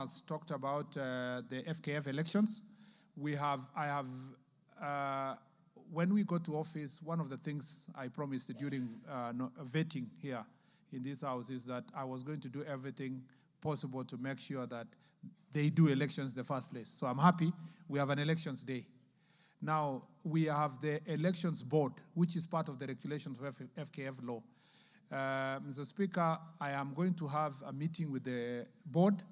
has talked about the FKF elections. When we go to office, one of the things I promised during vetting here in this house is that I was going to do everything possible to make sure that they do elections in the first place. So I'm happy we have an elections day. Now, we have the elections board, which is part of the regulations of FKF law. Mr. Speaker, I am going to have a meeting with the board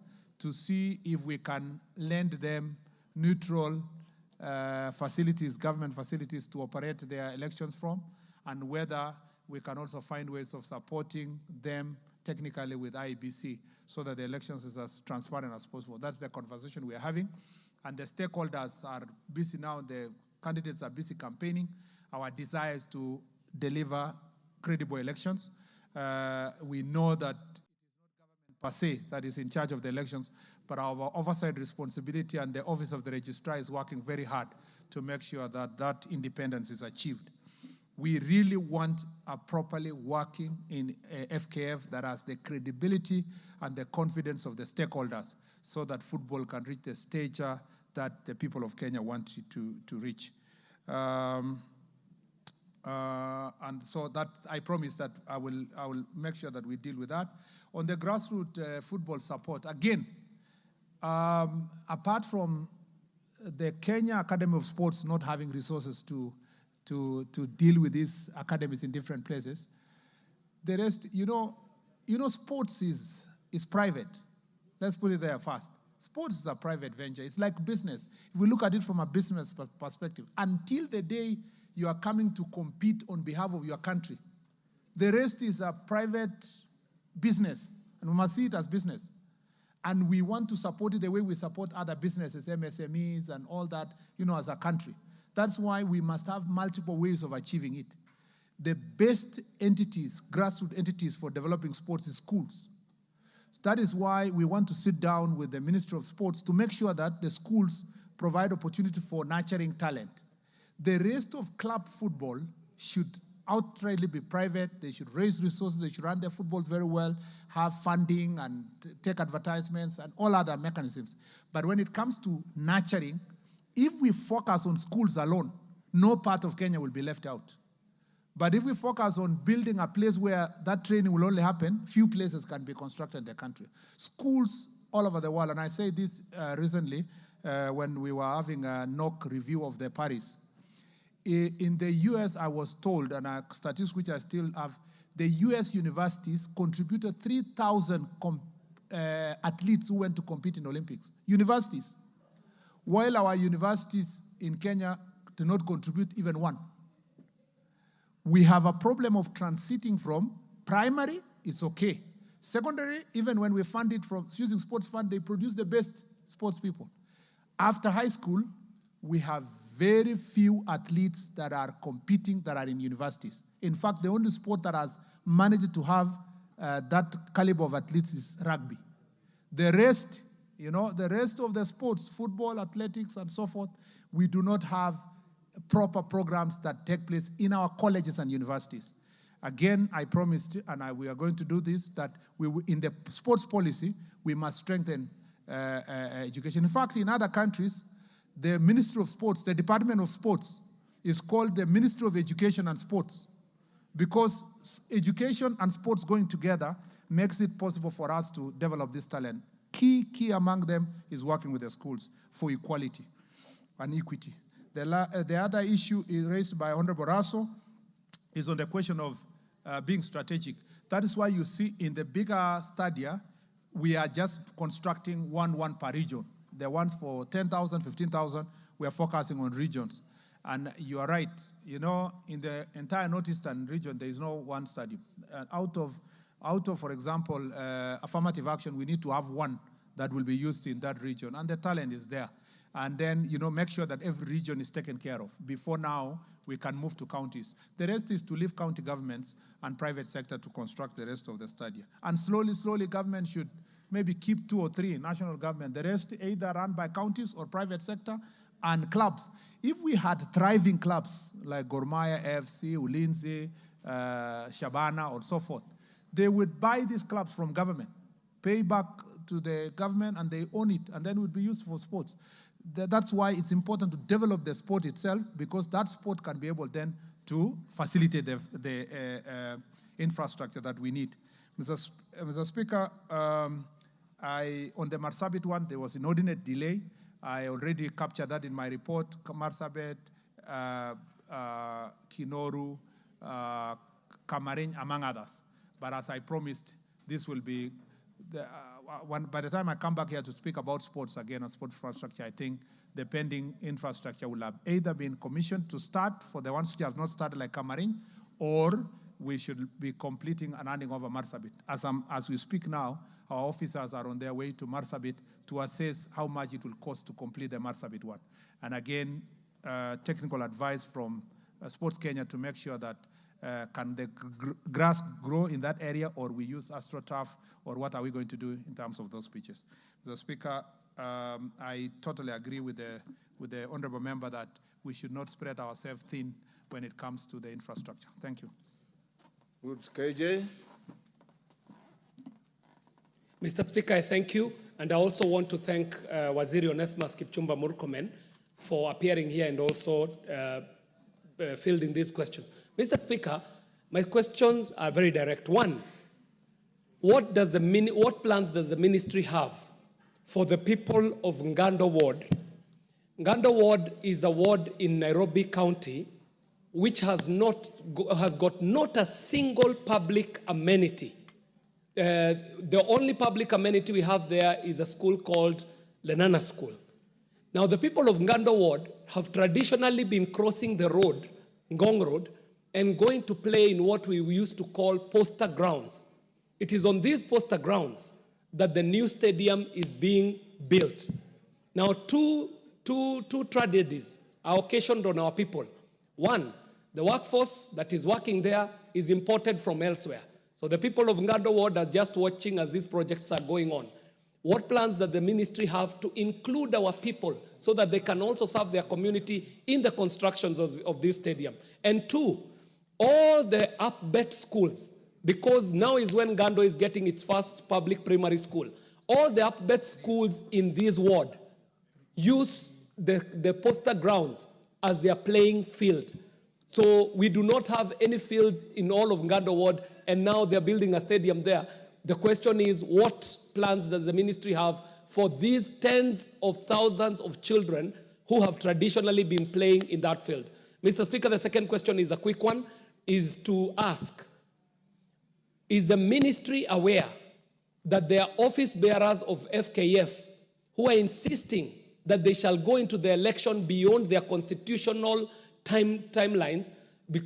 to see if we can lend them neutral facilities, government facilities to operate their elections from, and whether we can also find ways of supporting them technically with IEBC so that the elections is as transparent as possible. That's the conversation we are having. And the stakeholders are busy now, the candidates are busy campaigning. Our desire is to deliver credible elections. We know that it is not government per se that is in charge of the elections, but our oversight responsibility and the Office of the Registrar is working very hard to make sure that that independence is achieved. We really want a properly working in FKF that has the credibility and the confidence of the stakeholders so that football can reach the stature that the people of Kenya want it to reach. And so that I promise that I will make sure that we deal with that. On the grassroots football support, again, apart from the Kenya Academy of Sports not having resources to deal with these academies in different places, the rest, sports is private. Let's put it there first. Sports is a private venture. It's like business. If we look at it from a business perspective, until the day you are coming to compete on behalf of your country, the rest is a private business, and we must see it as business. And we want to support it the way we support other businesses, MSMEs and all that, as a country. That's why we must have multiple ways of achieving it. The best entities, grassroots entities for developing sports is schools. That is why we want to sit down with the Ministry of Sports to make sure that the schools provide opportunity for nurturing talent. The rest of club football should outrightly be private. They should raise resources. They should run their footballs very well, have funding and take advertisements and all other mechanisms. But when it comes to nurturing, if we focus on schools alone, no part of Kenya will be left out. But if we focus on building a place where that training will only happen, few places can be constructed in the country. Schools all over the world, and I say this recently when we were having a NOC review of the Paris. In the US, I was told, and a statistic which I still have, the US universities contributed 3,000 athletes who went to compete in Olympics. Universities. While our universities in Kenya do not contribute even one. We have a problem of transiting from primary, it's okay. Secondary, even when we fund it from using sports fund, they produce the best sports people. After high school, we have very few athletes that are competing that are in universities. In fact, the only sport that has managed to have that caliber of athletes is rugby. The rest, the rest of the sports, football, athletics, and so forth, we do not have proper programs that take place in our colleges and universities. Again, I promised, and we are going to do this, that in the sports policy, we must strengthen education. In fact, in other countries, the Ministry of Sports, the Department of Sports, is called the Ministry of Education and Sports, because education and sports going together makes it possible for us to develop this talent. Key among them is working with the schools for equality and equity. The other issue is raised by Honorable Raso is on the question of being strategic. That is why you see in the bigger stadia, we are just constructing one per region. The ones for 10,000, 15,000, we are focusing on regions. And you are right, in the entire Northeastern region, there is no one stadium. Out of, for example, affirmative action, we need to have one that will be used in that region, and the talent is there. And then, make sure that every region is taken care of. Before now, we can move to counties. The rest is to leave county governments and private sector to construct the rest of the stadia. And slowly, government should maybe keep 2 or 3 national government. The rest either run by counties or private sector and clubs. If we had thriving clubs like Gor Mahia, AFC, Ulinzi, Shabana, or so forth, they would buy these clubs from government pay back to the government, and they own it, and then it will be used for sports. That's why it's important to develop the sport itself, because that sport can be able then to facilitate the infrastructure that we need. Mr. Speaker, on the Marsabit one, there was inordinate delay. I already captured that in my report. Marsabit, Kinoru, Kamarin, among others. But as I promised, this will be, by the time I come back here to speak about sports again and sports infrastructure, I think the pending infrastructure will have either been commissioned to start for the ones which have not started like Kamarin, or we should be completing and handing over Marsabit. As we speak now, our officers are on their way to Marsabit to assess how much it will cost to complete the Marsabit one. And again, technical advice from Sports Kenya to make sure that can the grass grow in that area, or we use AstroTurf, or what are we going to do in terms of those pitches? Mr. Speaker, I totally agree with the honorable member that we should not spread ourselves thin when it comes to the infrastructure. Thank you. Good. KJ. Mr. Speaker, I thank you. And I also want to thank Waziri Onesmus Kipchumba Murkomen for appearing here and also fielding these questions. Mr. Speaker, my questions are very direct. One, what plans does the ministry have for the people of Ngando Ward? Ngando Ward is a ward in Nairobi County which has got not a single public amenity. The only public amenity we have there is a school called Lenana School. Now, the people of Ngando Ward have traditionally been crossing the road, Ngong Road, and going to play in what we used to call poster grounds. It is on these poster grounds that the new stadium is being built. Now, two tragedies are occasioned on our people. One, the workforce that is working there is imported from elsewhere. So the people of Ngando Ward are just watching as these projects are going on. What plans does the ministry have to include our people so that they can also serve their community in the constructions of this stadium? And two, all the up-bet schools, because now is when Ngando is getting its first public primary school, all the up-bet schools in this ward use the poster grounds as their playing field. So we do not have any fields in all of Ngando Ward, and now they're building a stadium there. The question is, what plans does the ministry have for these tens of thousands of children who have traditionally been playing in that field? Mr. Speaker, the second question is a quick one, is to ask, is the ministry aware that there are office bearers of FKF who are insisting that they shall go into the election beyond their constitutional timelines,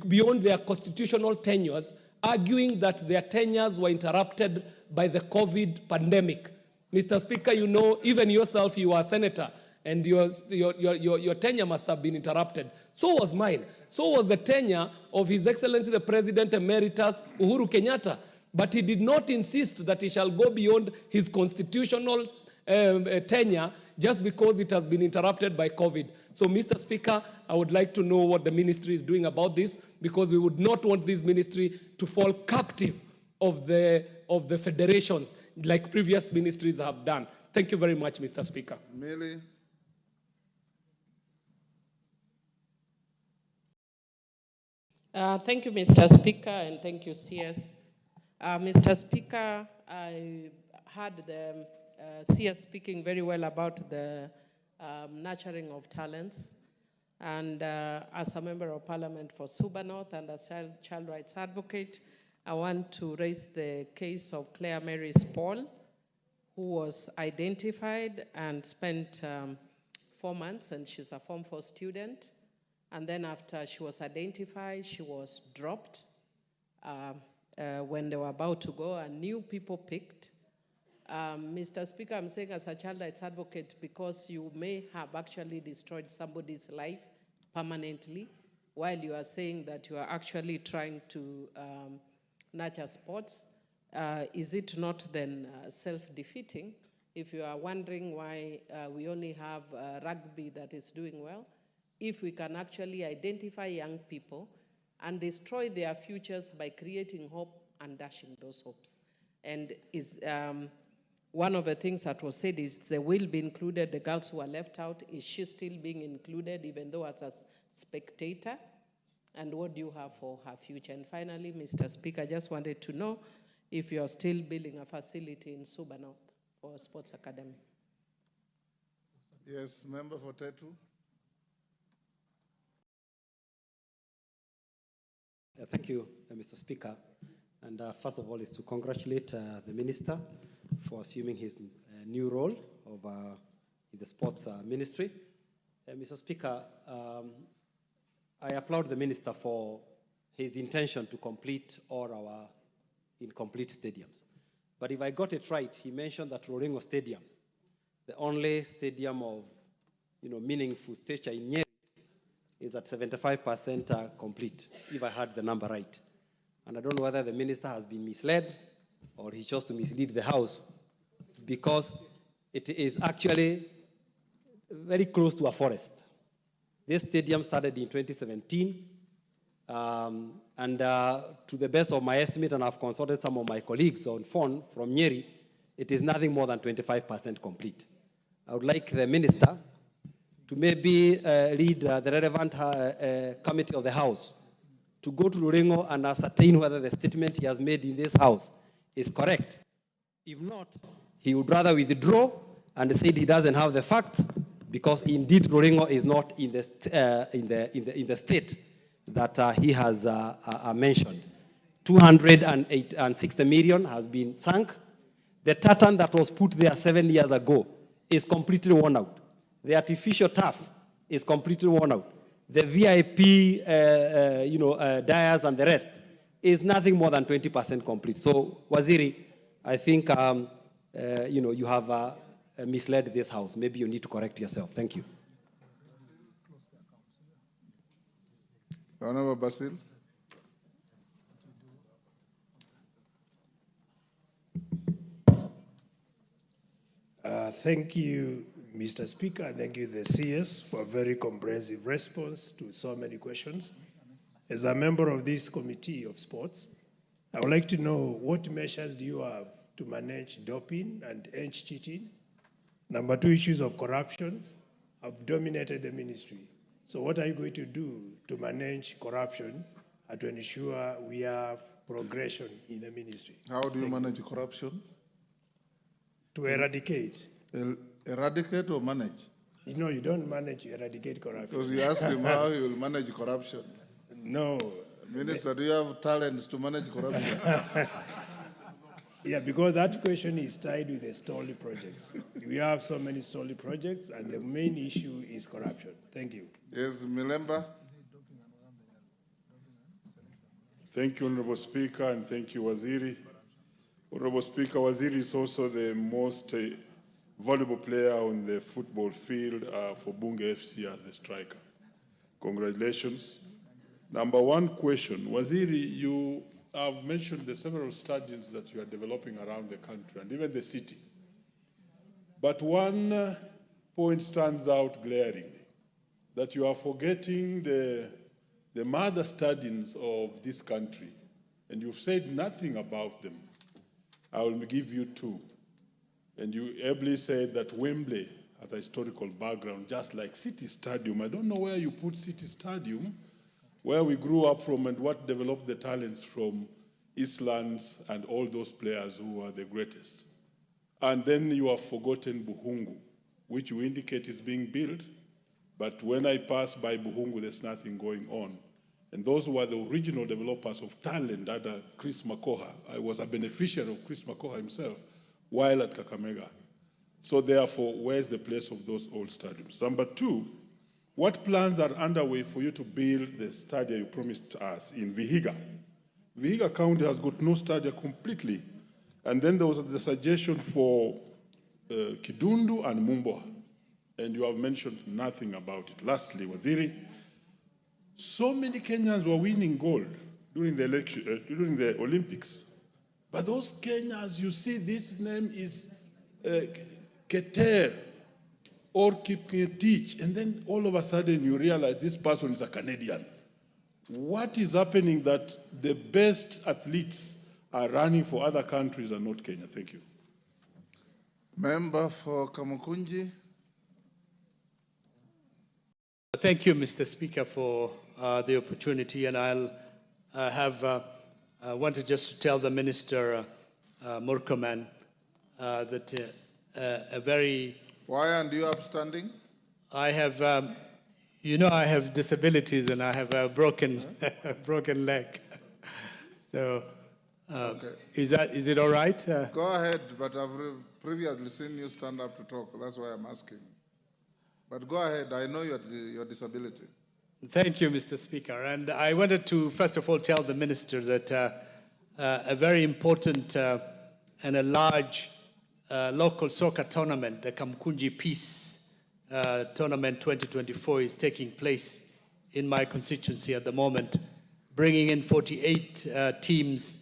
beyond their constitutional tenures, arguing that their tenures were interrupted by the COVID pandemic? Mr. Speaker, you know, even yourself, you are a senator, and your tenure must have been interrupted. So was mine. So was the tenure of His Excellency the President Emeritus Uhuru Kenyatta. But he did not insist that he shall go beyond his constitutional tenure just because it has been interrupted by COVID. So, Mr. Speaker, I would like to know what the ministry is doing about this, because we would not want this ministry to fall captive of the federations like previous ministries have done. Thank you very much, Mr. Speaker. Millie. Thank you, Mr. Speaker, and thank you, CS. Mr. Speaker, I heard the CS speaking very well about the nurturing of talents. And as a member of parliament for Suba North and as a child rights advocate, I want to raise the case of Claire Mary Paul, who was identified and spent 4 months, and she's a Form 4 student. And then after she was identified, she was dropped. When they were about to go, and new people picked. Mr. Speaker, I'm saying as a child rights advocate, because you may have actually destroyed somebody's life permanently, while you are saying that you are actually trying to nurture sports. Is it not then self-defeating? If you are wondering why we only have rugby that is doing well, if we can actually identify young people and destroy their futures by creating hope and dashing those hopes. And one of the things that was said is they will be included, the girls who are left out. Is she still being included, even though as a spectator? And what do you have for her future? And finally, Mr. Speaker, I just wanted to know if you're still building a facility in Suba North for a sports academy. Yes, member for Tetu. Thank you, Mr. Speaker. And first of all is to congratulate the Minister for assuming his new role of, in the Sports Ministry. Mr. Speaker, I applaud the Minister for his intention to complete all our incomplete stadiums. But if I got it right, he mentioned that Roringo Stadium, the only stadium of meaningful stature in Nyeri, is at 75% complete, if I had the number right. And I don't know whether the Minister has been misled or he chose to mislead the House, because it is actually very close to a forest. This stadium started in 2017, and to the best of my estimate, and I've consulted some of my colleagues on phone from Nyeri, it is nothing more than 25% complete. I would like the Minister to maybe lead the relevant committee of the House to go to Ruringo and ascertain whether the statement he has made in this House is correct. If not, he would rather withdraw and say he doesn't have the facts, because indeed Ruringo is not in the state that he has mentioned. 260 million has been sunk. The tartan that was put there 7 years ago is completely worn out. The artificial turf is completely worn out. The VIP, dyers and the rest is nothing more than 20% complete. So, Waziri, I think you have misled this House. Maybe you need to correct yourself. Thank you. Honorable Basil. Thank you, Mr. Speaker. Thank you, the CS, for a very comprehensive response to so many questions. As a member of this Committee of Sports, I would like to know what measures do you have to manage doping and end cheating? Number two, issues of corruption have dominated the ministry. So what are you going to do to manage corruption and to ensure we have progression in the ministry? How do you manage corruption? To eradicate. Eradicate or manage? No, you don't manage, you eradicate corruption. Because you ask him how he will manage corruption. No. Minister, do you have talents to manage corruption? Yeah, because that question is tied with the stolly projects. We have so many stolly projects, and the main issue is corruption. Thank you. Yes, Milemba. Thank you, Honorable Speaker, and thank you, Waziri. Honorable Speaker, Waziri is also the most valuable player on the football field for Bunge FC as the striker. Congratulations. Number one question, Waziri, you have mentioned the several stadiums that you are developing around the country and even the city. But one point stands out glaringly, that you are forgetting the mother stadiums of this country, and you've said nothing about them. I will give you two. And you ably said that Wembley has a historical background, just like City Stadium. I don't know where you put City Stadium, where we grew up from and what developed the talents from Eastlands and all those players who are the greatest. And then you have forgotten Buhungu, which you indicate is being built, but when I pass by Buhungu, there's nothing going on. And those were the original developers of talent under Chris Makoha. I was a beneficiary of Chris Makoha himself while at Kakamega. So therefore, where's the place of those old stadiums? Number two, what plans are underway for you to build the stadium you promised us in Vihiga? Vihiga County has got no stadium completely. And then there was the suggestion for Kidundu and Mumboa, and you have mentioned nothing about it. Lastly, Waziri, so many Kenyans were winning gold during the election, during the Olympics. But those Kenyans, you see, this name is Keter or Kipketich, and then all of a sudden you realize this person is a Canadian. What is happening that the best athletes are running for other countries and not Kenya? Thank you. Member for Kamukunji. Thank you, Mr. Speaker, for the opportunity, and I'll wanted just to tell the Minister, Murkomen, that a very... Why aren't you upstanding? I have, I have disabilities and I have a broken leg. So, Okay. is it all right? Go ahead, but I've previously seen you stand up to talk. That's why I'm asking. But go ahead. I know your disability. Thank you, Mr. Speaker. And I wanted to, first of all, tell the Minister that a very important and a large local soccer tournament, the Kamkunji Peace Tournament 2024, is taking place in my constituency at the moment, bringing in 48 teams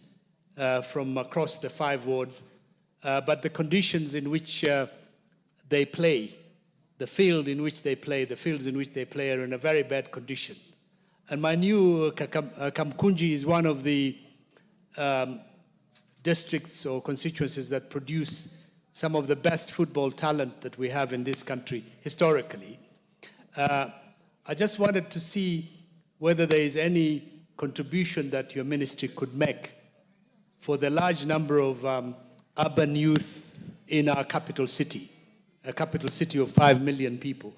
from across the 5 wards. But the conditions in which they play, the fields in which they play are in a very bad condition. And my new Kamkunji is one of the districts or constituencies that produce some of the best football talent that we have in this country historically. I just wanted to see whether there is any contribution that your ministry could make for the large number of urban youth in our capital city, a capital city of 5 million people.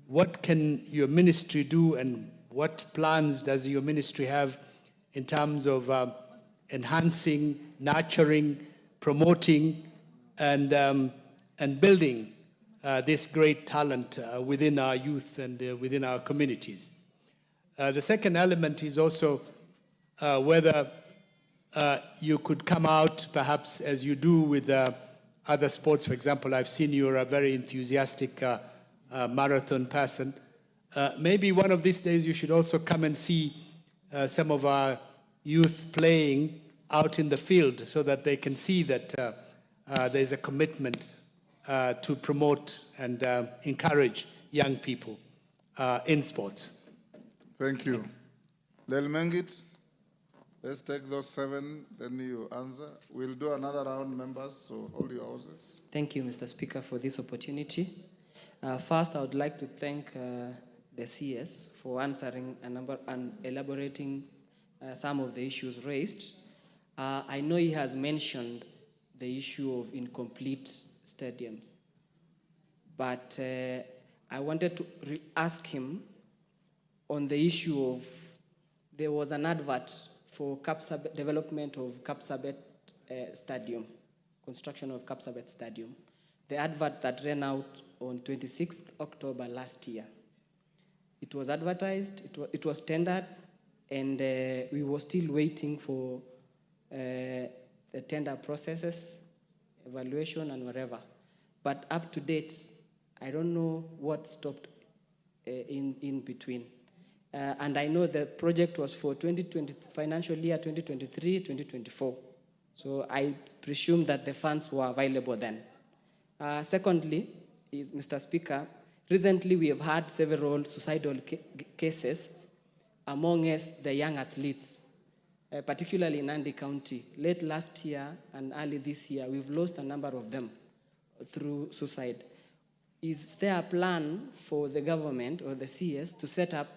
What can your ministry do, and what plans does your ministry have in terms of enhancing, nurturing, promoting, and building this great talent within our youth and within our communities? The second element is also whether you could come out, perhaps as you do with other sports. For example, I've seen you're a very enthusiastic marathon person. Maybe one of these days you should also come and see some of our youth playing out in the field so that they can see that there's a commitment to promote and encourage young people in sports. Thank you. Lel Mengit, let's take those 7, then you answer. We'll do another round, members, so hold your horses. Thank you, Mr. Speaker, for this opportunity. First, I would like to thank the CS for answering and elaborating some of the issues raised. I know he has mentioned the issue of incomplete stadiums, but I wanted to ask him on the issue of, there was an advert for development of Kapsabet Stadium, construction of Kapsabet Stadium. The advert that ran out on 26th October last year. It was advertised, it was tendered, and we were still waiting for the tender processes, evaluation, and whatever. But up to date, I don't know what stopped in between. And I know the project was for financial year 2023-2024. So I presume that the funds were available then. Secondly, Mr. Speaker, recently we have had several suicidal cases among us, the young athletes, particularly in Nandi County. Late last year and early this year, we've lost a number of them through suicide. Is there a plan for the government or the CS to set up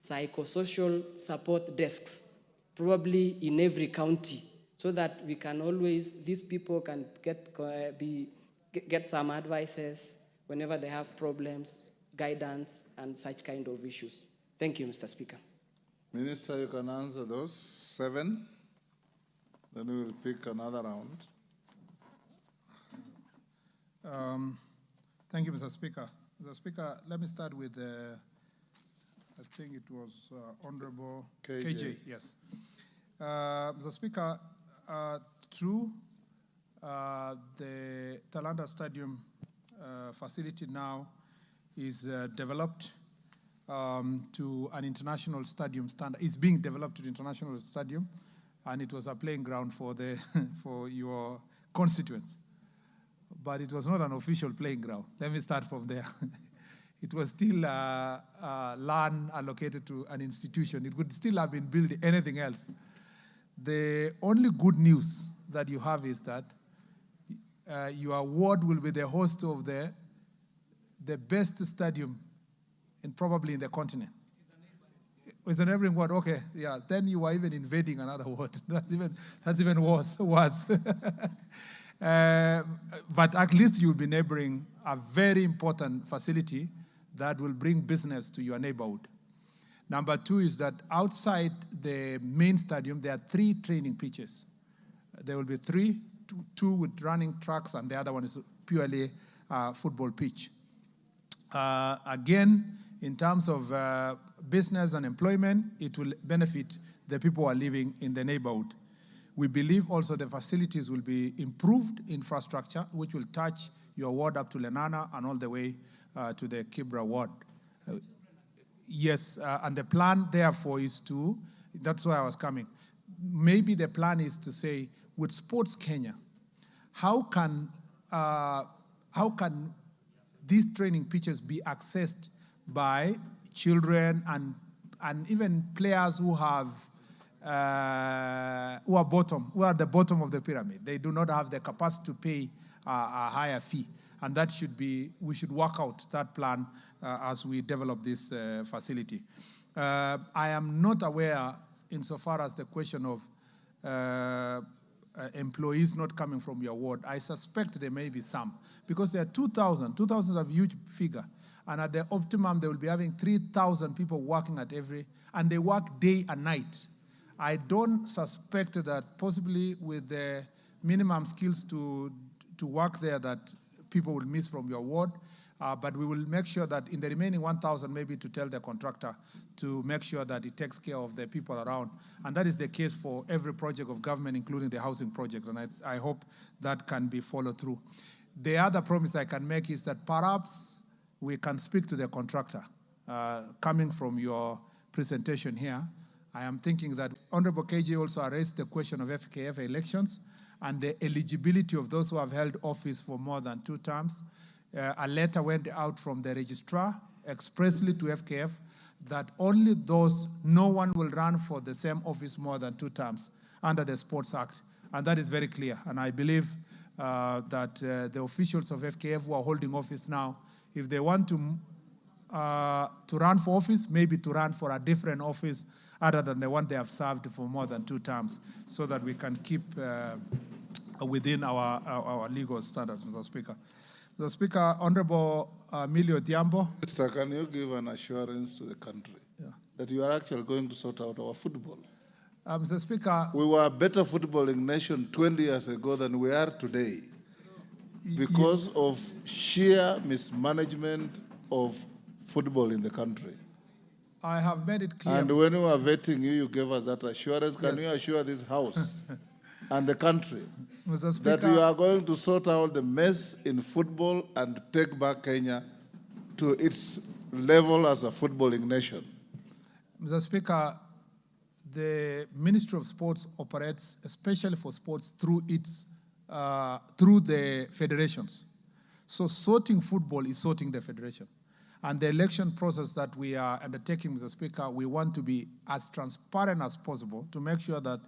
psychosocial support desks, probably in every county, so that we can always, these people can get some advices whenever they have problems, guidance, and such kind of issues? Thank you, Mr. Speaker. Minister, you can answer those 7. Then we will pick another round. Thank you, Mr. Speaker. Mr. Speaker, let me start with I think it was Honorable KJ. Yes. Mr. Speaker, true, the Talanda Stadium facility now is developed to an international stadium standard. It's being developed to the international stadium, and it was a playing ground for for your constituents. But it was not an official playing ground. Let me start from there. It was still land allocated to an institution. It could still have been built anything else. The only good news that you have is that your ward will be the host of the best stadium probably in the continent. It's a neighboring ward, okay, yeah. Then you are even invading another ward. That's even worse. But at least you'll be neighboring a very important facility that will bring business to your neighborhood. Number two is that outside the main stadium, there are 3 training pitches. There will be 3, 2 with running tracks, and the other one is purely football pitch. Again, in terms of business and employment, it will benefit the people who are living in the neighborhood. We believe also the facilities will be improved infrastructure, which will touch your ward up to Lenana and all the way to the Kibra ward. Yes, and the plan, therefore, is to, that's why I was coming. Maybe the plan is to say, with Sports Kenya, how can these training pitches be accessed by children and even players who have who are the bottom of the pyramid? They do not have the capacity to pay a higher fee. And that should be, we should work out that plan as we develop this facility. I am not aware, insofar as the question of employees not coming from your ward. I suspect there may be some, because there are 2,000. 2,000 is a huge figure. And at the optimum, they will be having 3,000 people working at and they work day and night. I don't suspect that possibly with the minimum skills to work there that people will miss from your ward, but we will make sure that in the remaining 1,000, maybe to tell the contractor to make sure that it takes care of the people around. And that is the case for every project of government, including the housing project, and I hope that can be followed through. The other promise I can make is that perhaps we can speak to the contractor. Coming from your presentation here, I am thinking that Honorable KJ also raised the question of FKF elections and the eligibility of those who have held office for more than 2 terms. A letter went out from the registrar expressly to FKF that only no one will run for the same office more than 2 terms under the Sports Act. And that is very clear. And I believe that the officials of FKF who are holding office now, if they want to run for office, maybe to run for a different office other than the one they have served for more than 2 terms, so that we can keep within our legal standards, Mr. Speaker. Mr. Speaker, Honorable Emilio Diambo. Mr. Can you give an assurance to the country that you are actually going to sort out our football? Mr. Speaker. We were a better footballing nation 20 years ago than we are today because of sheer mismanagement of football in the country. I have made it clear. And when we were vetting you, you gave us that assurance. Can you assure this House and the country Mr. Speaker, that you are going to sort out the mess in football and take back Kenya to its level as a footballing nation? Mr. Speaker, the Ministry of Sports operates, especially for sports, through the federations. So sorting football is sorting the federation. And the election process that we are undertaking, Mr. Speaker, we want to be as transparent as possible to make sure that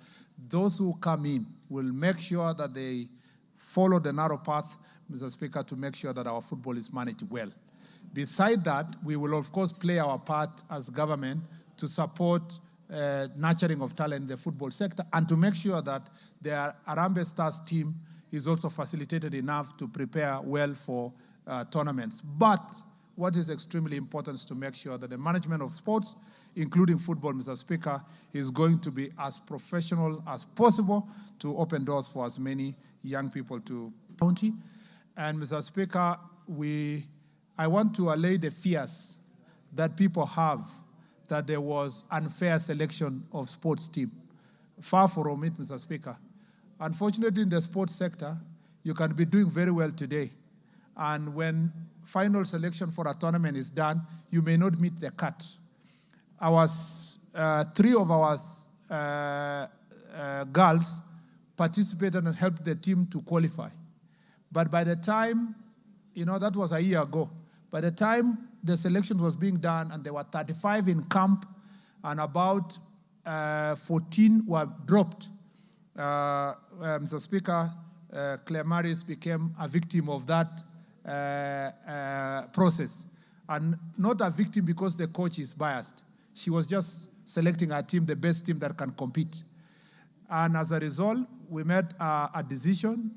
those who come in will make sure that they follow the narrow path, Mr. Speaker, to make sure that our football is managed well. Beside that, we will, of course, play our part as government to support nurturing of talent in the football sector and to make sure that the Harambee Stars team is also facilitated enough to prepare well for tournaments. But what is extremely important is to make sure that the management of sports, including football, Mr. Speaker, is going to be as professional as possible to open doors for as many young people to county. And Mr. Speaker, I want to allay the fears that people have that there was unfair selection of sports team. Far from it, Mr. Speaker. Unfortunately, in the sports sector, you can be doing very well today. And when final selection for a tournament is done, you may not meet the cut. 3 of our girls participated and helped the team to qualify. But by the time, that was a year ago, by the time the selection was being done and there were 35 in camp and about 14 were dropped, Mr. Speaker, Claire Maris became a victim of that process. And not a victim because the coach is biased. She was just selecting her team, the best team that can compete. And as a result, we made a decision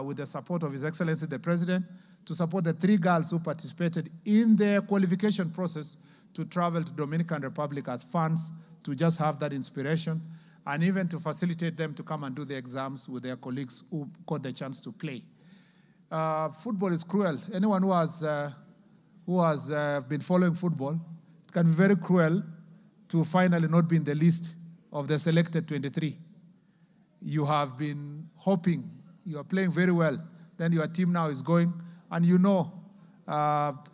with the support of His Excellency the President to support the 3 girls who participated in the qualification process to travel to Dominican Republic as fans, to just have that inspiration, and even to facilitate them to come and do the exams with their colleagues who got the chance to play. Football is cruel. Anyone who has been following football, it can be very cruel to finally not be in the list of the selected 23. You have been hoping, you are playing very well, then your team now is going, and you know,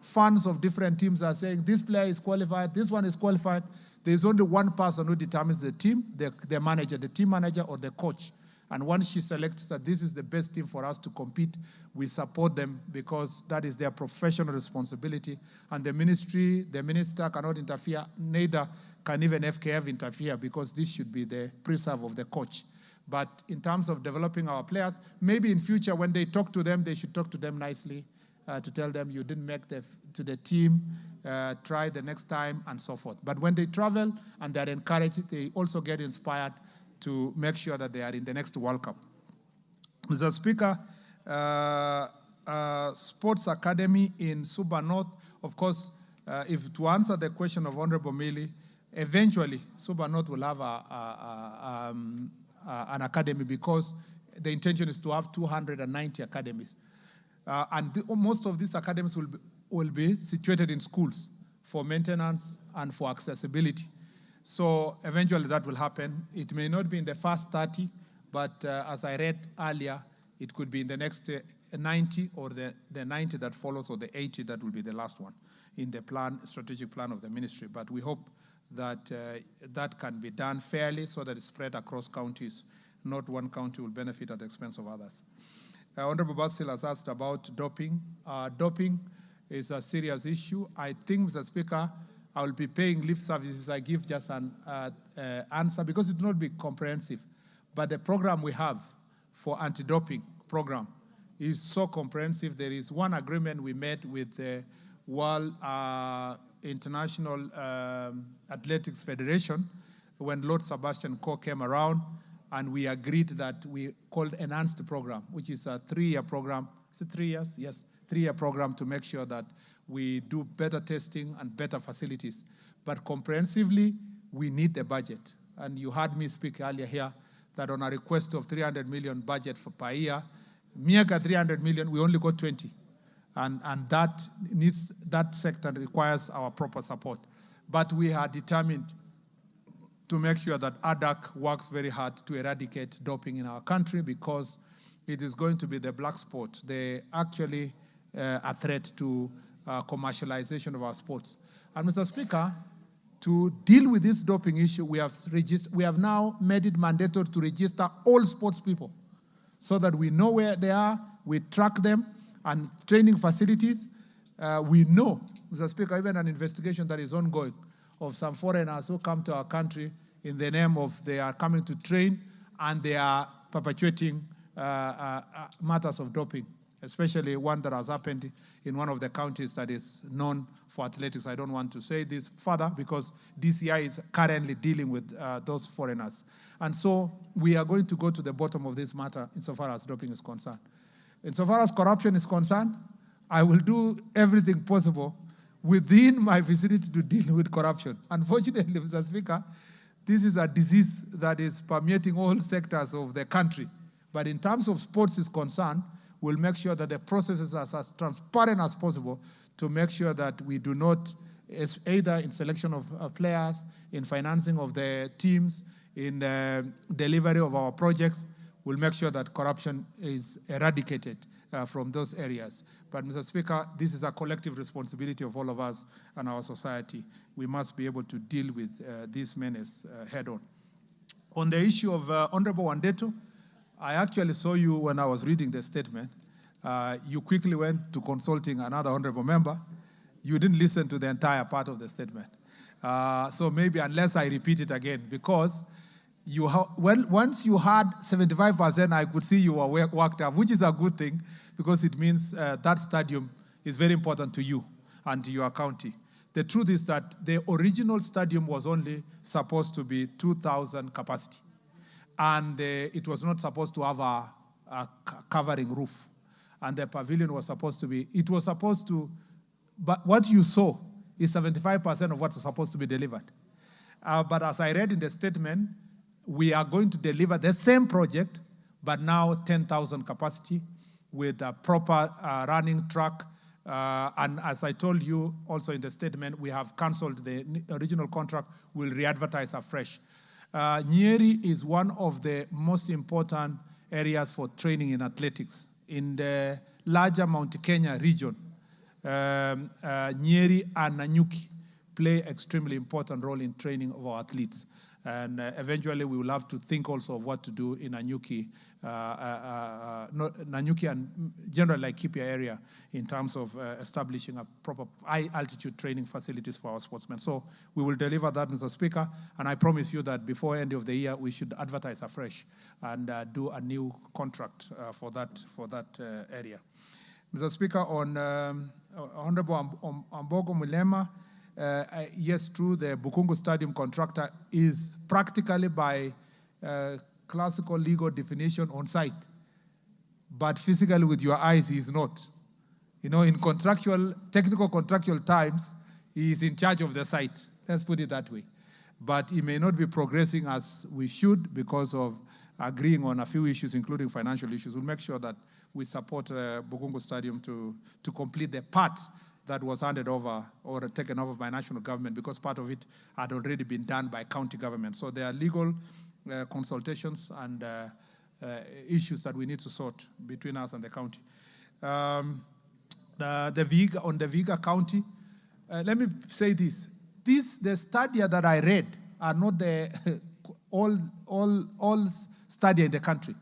fans of different teams are saying, this player is qualified, this one is qualified. There's only one person who determines the team, the manager, the team manager or the coach. And once she selects that this is the best team for us to compete, we support them because that is their professional responsibility. And the minister cannot interfere, neither can even FKF interfere, because this should be the preserve of the coach. But in terms of developing our players, maybe in future when they talk to them, they should talk to them nicely to tell them you didn't make to the team, try the next time, and so forth. But when they travel and they're encouraged, they also get inspired to make sure that they are in the next World Cup. Mr. Speaker, Sports Academy in Suba North, of course, if to answer the question of Honorable Mili, eventually Suba North will have an academy, because the intention is to have 290 academies. Most of these academies will be situated in schools for maintenance and for accessibility. So eventually that will happen. It may not be in the first 30, but as I read earlier, it could be in the next 90 or the 90 that follows, or the 80 that will be the last one in the strategic plan of the ministry. But we hope that that can be done fairly so that it's spread across counties. Not one county will benefit at the expense of others. Honorable Basil has asked about doping. Doping is a serious issue. I think, Mr. Speaker, I will be paying lip services. I give just an answer because it will not be comprehensive. But the program we have for anti-doping program is so comprehensive. There is one agreement we made with the World International Athletics Federation when Lord Sebastian Coe came around, and we agreed that we called enhanced program, which is a 3-year program. Is it 3 years? Yes, 3-year program to make sure that we do better testing and better facilities. But comprehensively, we need the budget. And you heard me speak earlier here that on a request of 300 million budget per year, MEAGA 300 million, we only got 20. And that sector requires our proper support. But we are determined to make sure that ADAC works very hard to eradicate doping in our country, because it is going to be the black sport, actually a threat to commercialization of our sports. And Mr. Speaker, to deal with this doping issue, we have now made it mandatory to register all sports people so that we know where they are, we track them, and training facilities. We know, Mr. Speaker, even an investigation that is ongoing of some foreigners who come to our country in the name of they are coming to train, and they are perpetuating matters of doping, especially one that has happened in one of the counties that is known for athletics. I don't want to say this further because DCI is currently dealing with those foreigners. And so we are going to go to the bottom of this matter insofar as doping is concerned. Insofar as corruption is concerned, I will do everything possible within my vicinity to deal with corruption. Unfortunately, Mr. Speaker, this is a disease that is permeating all sectors of the country. But in terms of sports is concerned, we'll make sure that the processes are as transparent as possible to make sure that we do not, either in selection of players, in financing of the teams, in the delivery of our projects, we'll make sure that corruption is eradicated from those areas. But, Mr. Speaker, this is a collective responsibility of all of us and our society. We must be able to deal with this menace head on. On the issue of Honorable Wandeto, I actually saw you when I was reading the statement. You quickly went to consulting another honorable member. You didn't listen to the entire part of the statement. So maybe unless I repeat it again, because once you had 75%, I could see you were worked up, which is a good thing because it means that stadium is very important to you and to your county. The truth is that the original stadium was only supposed to be 2,000 capacity. And it was not supposed to have a covering roof. And the pavilion was supposed to be, but what you saw is 75% of what was supposed to be delivered. But as I read in the statement, we are going to deliver the same project, but now 10,000 capacity with a proper running track. And as I told you also in the statement, we have canceled the original contract. We'll re-advertise afresh. Nyeri is one of the most important areas for training in athletics. In the larger Mount Kenya region, Nyeri and Nanyuki play extremely important role in training of our athletes. And eventually we will have to think also of what to do in Nanyuki, Nanyuki and generally Laikipia area in terms of establishing a proper high altitude training facilities for our sportsmen. So we will deliver that, Mr. Speaker, and I promise you that before end of the year we should advertise afresh and do a new contract for that area. Mr. Speaker, on Honorable Ambogo Mulema, yes, true, the Bukungu Stadium contractor is practically by classical legal definition on site, but physically with your eyes he is not. You know, in technical contractual times, he is in charge of the site. Let's put it that way. But he may not be progressing as we should because of agreeing on a few issues, including financial issues. We'll make sure that we support Bukungu Stadium to complete the part that was handed over or taken over by national government because part of it had already been done by county government. So there are legal consultations and issues that we need to sort between us and the county. On the Vihiga County, let me say this. The stadia that I read are not the all stadia in the country.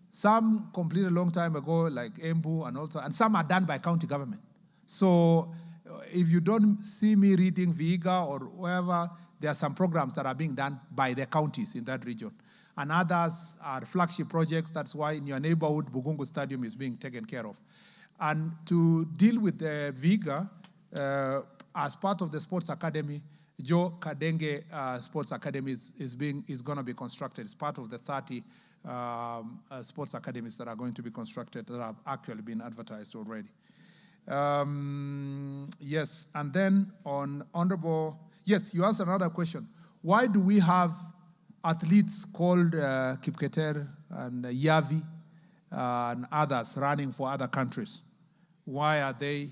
Some completed a long time ago, like Embu and some are done by county government. So if you don't see me reading Vihiga or wherever, there are some programs that are being done by the counties in that region. And others are flagship projects. That's why in your neighborhood, Bukungu Stadium is being taken care of. And to deal with the Vihiga, as part of the sports academy, Joe Kadenge Sports Academy is going to be constructed. It's part of the 30 sports academies that are going to be constructed that have actually been advertised already. Yes, and then on Honorable, yes, you asked another question. Why do we have athletes called Kipketer and Yavi and others running for other countries? Why are they?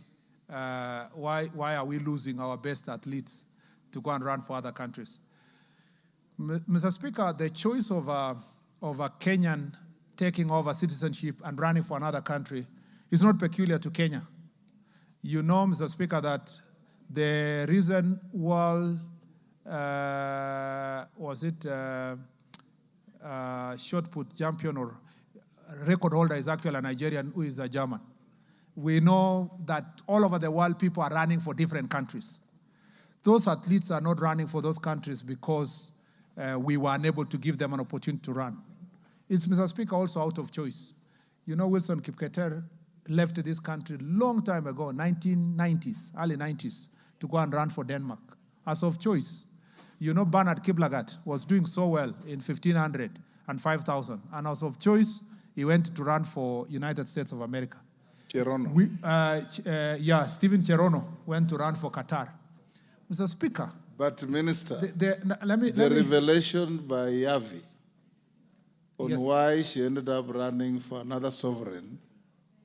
Why are we losing our best athletes to go and run for other countries? Mr. Speaker, the choice of a Kenyan taking over citizenship and running for another country is not peculiar to Kenya. You know, Mr. Speaker, that the reason shot put champion or record holder is actually a Nigerian who is a German. We know that all over the world people are running for different countries. Those athletes are not running for those countries because we were unable to give them an opportunity to run. It's, Mr. Speaker, also out of choice. You know, Wilson Kipketer left this country long time ago, 1990s, early 90s, to go and run for Denmark, as of choice. You know, Bernard Kiplagat was doing so well in 1500 and 5000, and as of choice, he went to run for United States of America. Cherono. Stephen Cherono went to run for Qatar. Mr. Speaker. But Minister, the revelation by Yavi on why she ended up running for another sovereign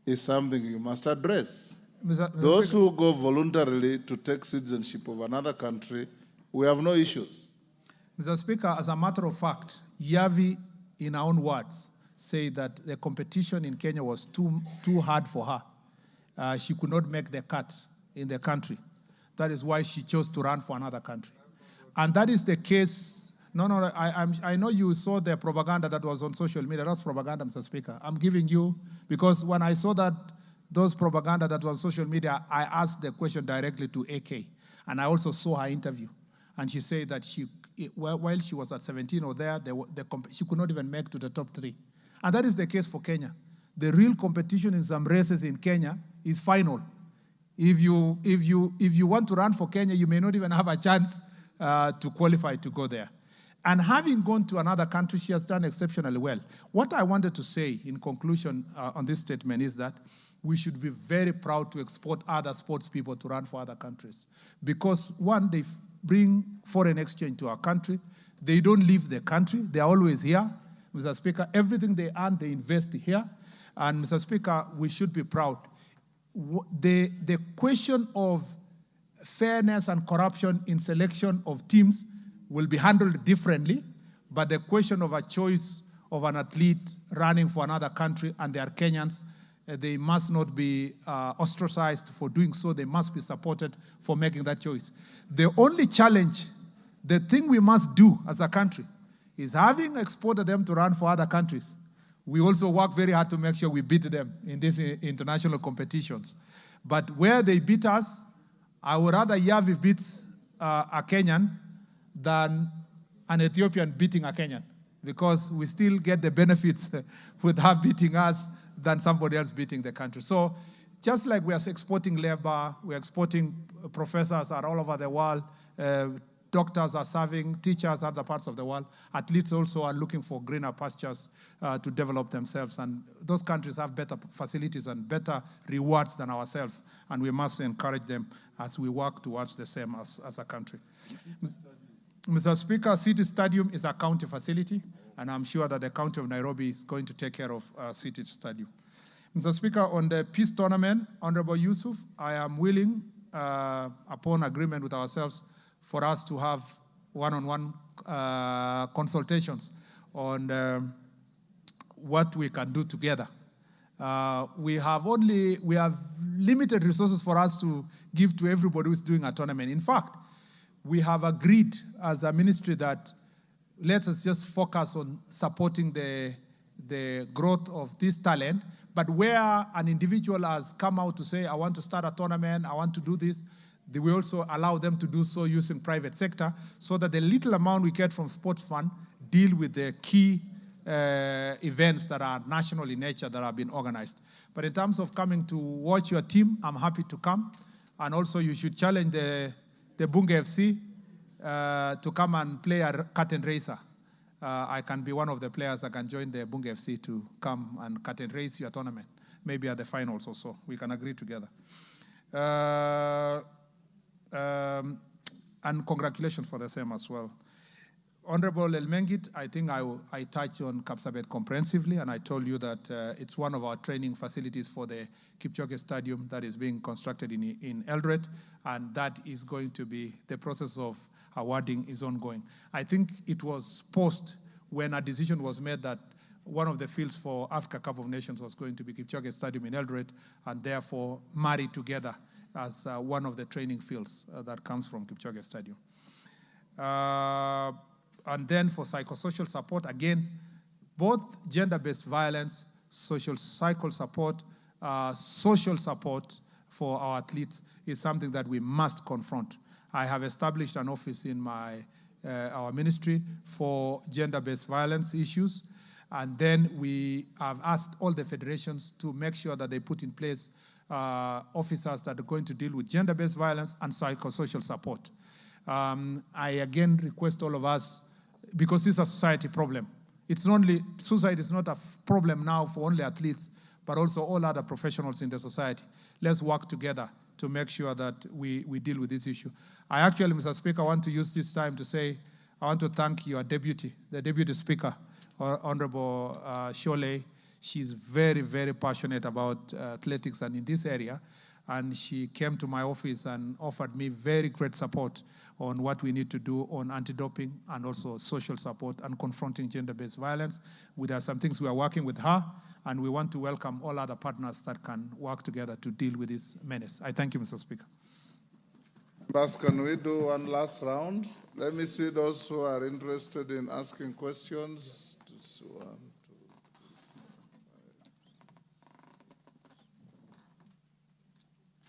is something you must address. Those who go voluntarily to take citizenship of another country, we have no issues. Mr. Speaker, as a matter of fact, Yavi, in her own words, say that the competition in Kenya was too hard for her. She could not make the cut in the country. That is why she chose to run for another country. And that is the case. I know you saw the propaganda that was on social media. That's propaganda, Mr. Speaker. I'm giving you, because when I saw those propaganda that was on social media, I asked the question directly to AK. And I also saw her interview. And she said that while she was at 17 or there, she could not even make to the top 3. And that is the case for Kenya. The real competition in some races in Kenya is final. If you want to run for Kenya, you may not even have a chance to qualify to go there. And having gone to another country, she has done exceptionally well. What I wanted to say in conclusion on this statement is that we should be very proud to export other sports people to run for other countries. Because one, they bring foreign exchange to our country. They don't leave the country. They are always here. Mr. Speaker, everything they earn, they invest here. And Mr. Speaker, we should be proud. The question of fairness and corruption in selection of teams will be handled differently, but the question of a choice of an athlete running for another country, and they are Kenyans, they must not be ostracized for doing so. They must be supported for making that choice. The only challenge, the thing we must do as a country, is having exported them to run for other countries, we also work very hard to make sure we beat them in these international competitions. But where they beat us, I would rather Yavi beats a Kenyan than an Ethiopian beating a Kenyan, because we still get the benefits with her beating us than somebody else beating the country. So just like we are exporting labor, we are exporting professors are all over the world, doctors are serving, teachers other parts of the world, athletes also are looking for greener pastures to develop themselves. And those countries have better facilities and better rewards than ourselves. And we must encourage them as we work towards the same as a country. Mr. Speaker, City Stadium is a county facility, and I'm sure that the County of Nairobi is going to take care of City Stadium. Mr. Speaker, on the peace tournament, Honorable Yusuf, I am willing, upon agreement with ourselves, for us to have one-on-one consultations on what we can do together. We have limited resources for us to give to everybody who's doing a tournament. In fact, we have agreed as a ministry that let us just focus on supporting the growth of this talent, but where an individual has come out to say, I want to start a tournament, I want to do this, we also allow them to do so using private sector, so that the little amount we get from sports fund deal with the key events that are national in nature that have been organized. But in terms of coming to watch your team, I'm happy to come. And also you should challenge the Bunge FC to come and play a curtain racer. I can be one of the players that can join the Bunge FC to come and curtain race your tournament, maybe at the finals or so. We can agree together. And congratulations for the same as well. Honorable El Mengit, I think I touched on Kapsabet comprehensively, and I told you that it's one of our training facilities for the Kipchoge Stadium that is being constructed in Eldoret, and that is going to be, the process of awarding is ongoing. I think it was post when a decision was made that one of the fields for Africa Cup of Nations was going to be Kipchoge Stadium in Eldoret, and therefore married together as one of the training fields that comes from Kipchoge Stadium. And then for psychosocial support, again, both gender-based violence, psychosocial support for our athletes is something that we must confront. I have established an office in our ministry for gender-based violence issues, and then we have asked all the federations to make sure that they put in place officers that are going to deal with gender-based violence and psychosocial support. I again request all of us, because it's a society problem. Suicide is not a problem now for only athletes, but also all other professionals in the society. Let's work together to make sure that we deal with this issue. I actually, Mr. Speaker, want to use this time to say, I want to thank your deputy, the Deputy Speaker, Honorable Sholei. She's very, very passionate about athletics and in this area. And she came to my office and offered me very great support on what we need to do on anti-doping and also social support and confronting gender-based violence. There are some things we are working with her, and we want to welcome all other partners that can work together to deal with this menace. I thank you, Mr. Speaker. But can we do one last round? Let me see those who are interested in asking questions.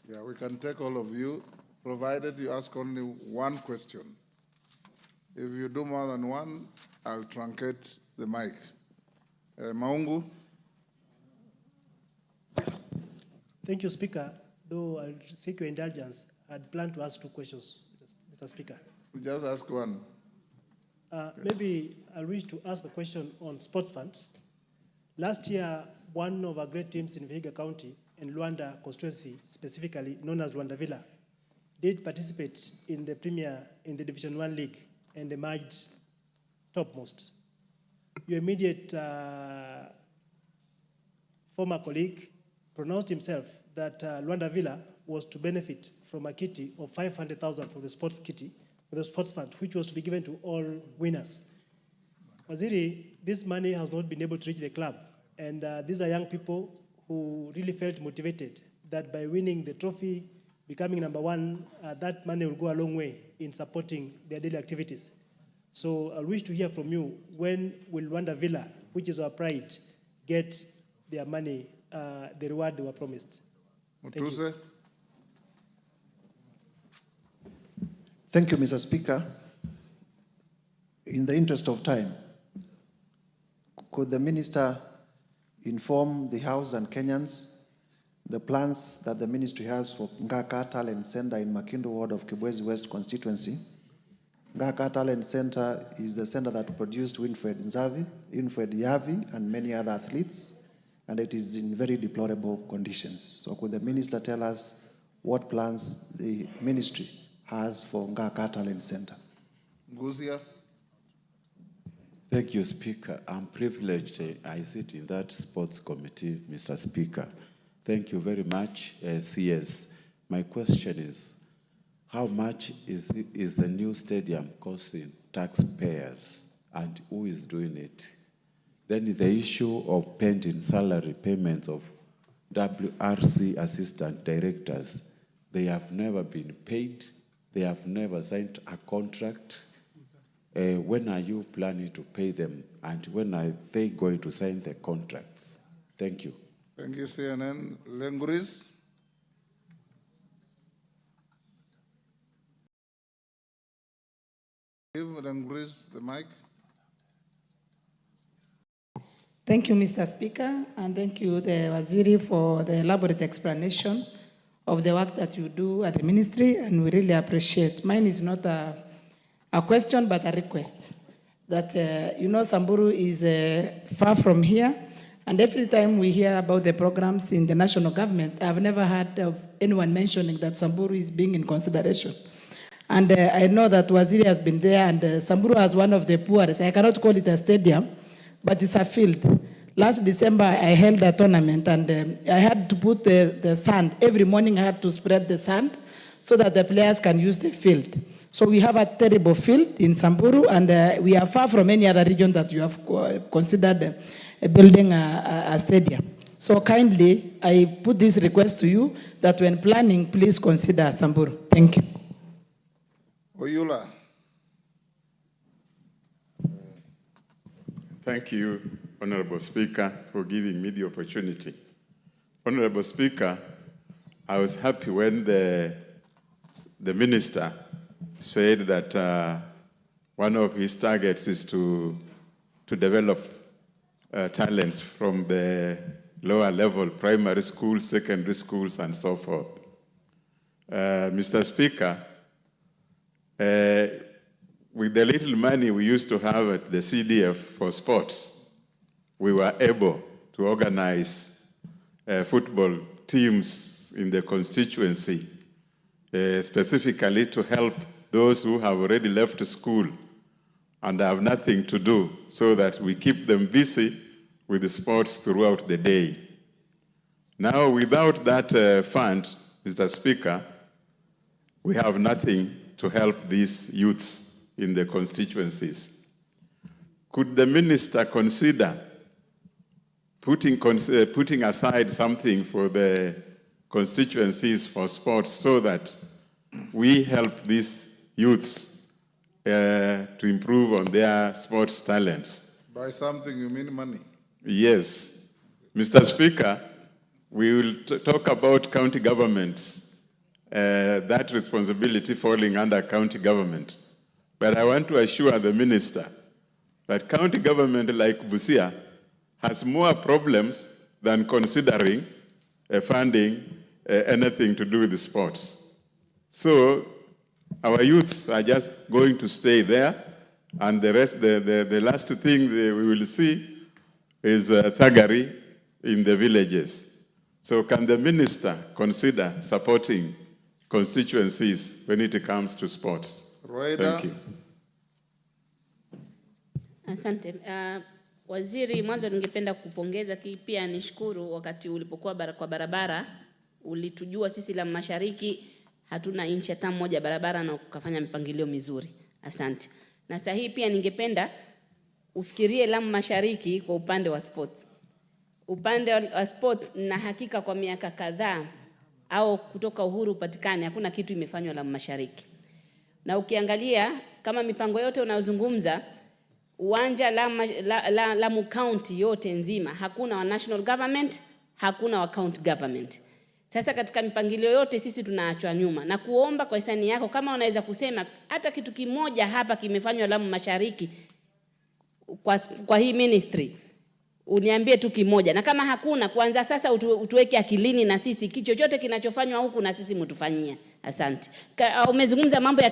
Yeah, we can take all of you, provided you ask only one question. If you do more than one, I'll truncate the mic. Maungu? Thank you, Speaker. Though I'll seek your indulgence, I'd planned to ask 2 questions, Mr. Speaker. Just ask one. Maybe I wish to ask a question on sports funds. Last year, one of our great teams in Vihiga County and Luanda constituency, specifically known as Luanda Villa, did participate in the Division 1 League and emerged topmost. Your immediate former colleague pronounced himself that Luanda Villa was to benefit from a kitty of 500,000 from the sports kitty, for the sports fund, which was to be given to all winners. Waziri, this money has not been able to reach the club, and these are young people who really felt motivated that by winning the trophy, becoming number 1, that money will go a long way in supporting their daily activities. So I wish to hear from you, when will Luanda Villa, which is our pride, get their money, the reward they were promised? Mutuse? Thank you, Mr. Speaker. In the interest of time, could the Minister inform the House and Kenyans the plans that the Ministry has for Ngaka Talent Center in Makindu Ward of Kibwezi West constituency? Ngaka Talent Center is the center that produced Winfred Nzavi, Winfred Yavi, and many other athletes, and it is in very deplorable conditions. So could the Minister tell us what plans the Ministry has for Ngaka Talent Center? Guzia? Thank you, Speaker. I'm privileged. I sit in that sports committee, Mr. Speaker. Thank you very much, CS. My question is, how much is the new stadium costing taxpayers, and who is doing it? Then the issue of pending salary payments of WRC assistant directors. They have never been paid. They have never signed a contract. When are you planning to pay them, and when are they going to sign the contracts? Thank you. Thank you, CNN. Lenguris? Give Lenguris the mic. Thank you, Mr. Speaker, and thank you, the Waziri, for the elaborate explanation of the work that you do at the ministry, and we really appreciate. Mine is not a question, but a request. That, Samburu is far from here, and every time we hear about the programs in the national government, I've never heard of anyone mentioning that Samburu is being in consideration. And I know that Waziri has been there, and Samburu has one of the poorest. I cannot call it a stadium, but it's a field. Last December, I held a tournament, and I had to put the sand. Every morning, I had to spread the sand so that the players can use the field. So we have a terrible field in Samburu, and we are far from any other region that you have considered building a stadium. So kindly, I put this request to you that when planning, please consider Samburu. Thank you. Oyula. Thank you, Honorable Speaker, for giving me the opportunity. Honorable Speaker, I was happy when the Minister said that one of his targets is to develop talents from the lower level, primary schools, secondary schools, and so forth. Mr. Speaker, with the little money we used to have at the CDF for sports, we were able to organize football teams in the constituency, specifically to help those who have already left school and have nothing to do, so that we keep them busy with the sports throughout the day. Now, without that fund, Mr. Speaker, we have nothing to help these youths in the constituencies. Could the minister consider putting aside something for the constituencies for sports, so that we help these youths to improve on their sports talents? By something, you mean money? Yes. Mr. Speaker, we will talk about county governments, that responsibility falling under county government. But I want to assure the minister that county government like Busia has more problems than considering funding anything to do with sports. So our youths are just going to stay there, and the rest, the last thing we will see is thuggery in the villages. So can the minister consider supporting constituencies when it comes to sports? Thank you. Asante. Waziri, mwanzo ningependa kupongeza pia nishukuru wakati ulipokuwa kwa barabara ulitujua sisi la Mashariki hatuna inchi hata moja barabara na ukafanya mipangilio mizuri. Asante. Na sahihi pia ningependa ufikirie la Mashariki kwa upande wa sports. Upande wa sports na hakika kwa miaka kadhaa au kutoka uhuru upatikane hakuna kitu imefanywa la Mashariki. Na ukiangalia kama mipango yote unayozungumza uwanja la county yote nzima hakuna wa national government, hakuna wa county government. Sasa katika mipangilio yote sisi tunaachwa nyuma na kuomba kwa hisani yako kama unaweza kusema hata kitu kimoja hapa kimefanywa la Mashariki kwa hii ministry uniambie tu kimoja, na kama hakuna kuanza sasa utuweke akilini na sisi chochote kinachofanywa huku na sisi mtufanyia. Asante. Umezungumza mambo ya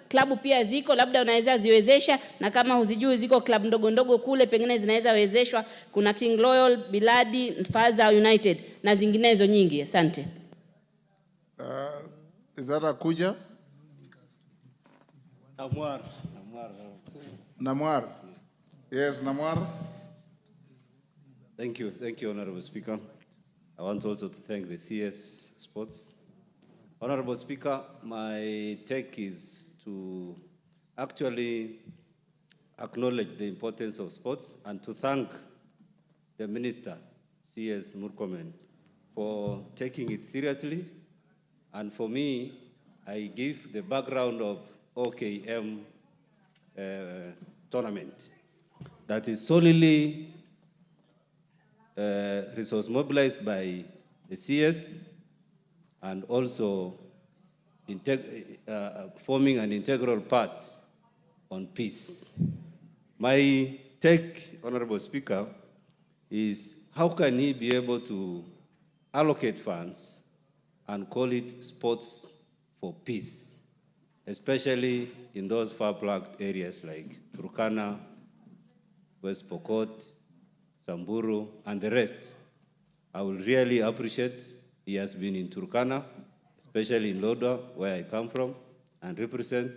klabu pia ziko, labda unaweza ziwezesha, na kama huzijui ziko klabu ndogo ndogo kule pengine zinaweza wezeshwa. Kuna King Royal, Biladi, Faza United na zinginezo nyingi. Asante. Izara kuja? Namwar. Yes, Namwar. Thank you, Honorable Speaker. I want also to thank the CS Sports. Honorable Speaker, my take is to actually acknowledge the importance of sports and to thank the Minister, CS Murkomen, for taking it seriously. And for me, I give the background of OKM tournament that is solely resource mobilized by the CS and also forming an integral part on peace. My take, Honorable Speaker, is how can he be able to allocate funds and call it sports for peace, especially in those far-plugged areas like Turkana, West Pokot, Samburu, and the rest. I will really appreciate he has been in Turkana, especially in Lodwa, where I come from and represent,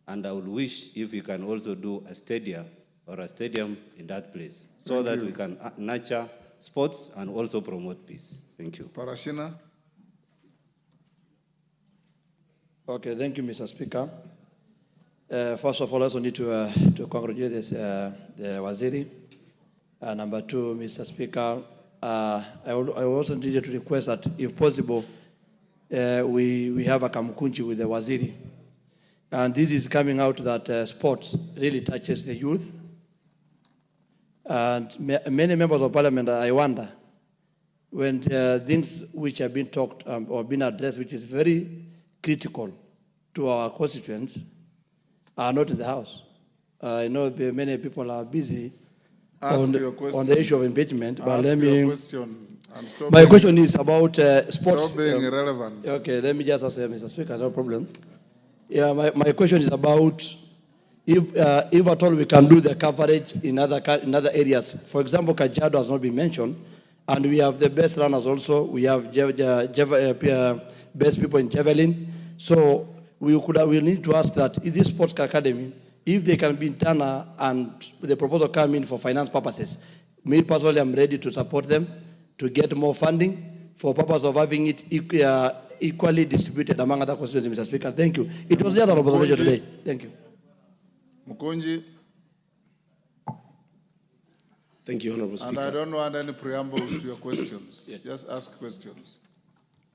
and I would wish if we can also do a stadium in that place, so that we can nurture sports and also promote peace. Thank you. Parashina. Okay, thank you, Mr. Speaker. First of all, I also need to congratulate the Waziri. Number two, Mr. Speaker, I also needed to request that, if possible, we have a kamkunchi with the Waziri. And this is coming out that sports really touches the youth. And many members of parliament, I wonder, when things which have been talked or been addressed, which is very critical to our constituents, are not in the House. I know many people are busy on the issue of impeachment, but let me... My question is about sports. Stop being irrelevant. Okay, let me just ask Mr. Speaker, no problem. Yeah, my question is about if at all we can do the coverage in other areas. For example, Kajiado has not been mentioned, and we have the best runners also. We have best people in javelin. So we need to ask that in this sports academy, if they can be internal and the proposal come in for finance purposes, me personally, I'm ready to support them to get more funding for purpose of having it equally distributed among other constituencies, Mr. Speaker. Thank you. It was just an observation today. Thank you. Mukunji. Thank you, Honorable Speaker. And I don't want any preambles to your questions. Yes. Just ask questions.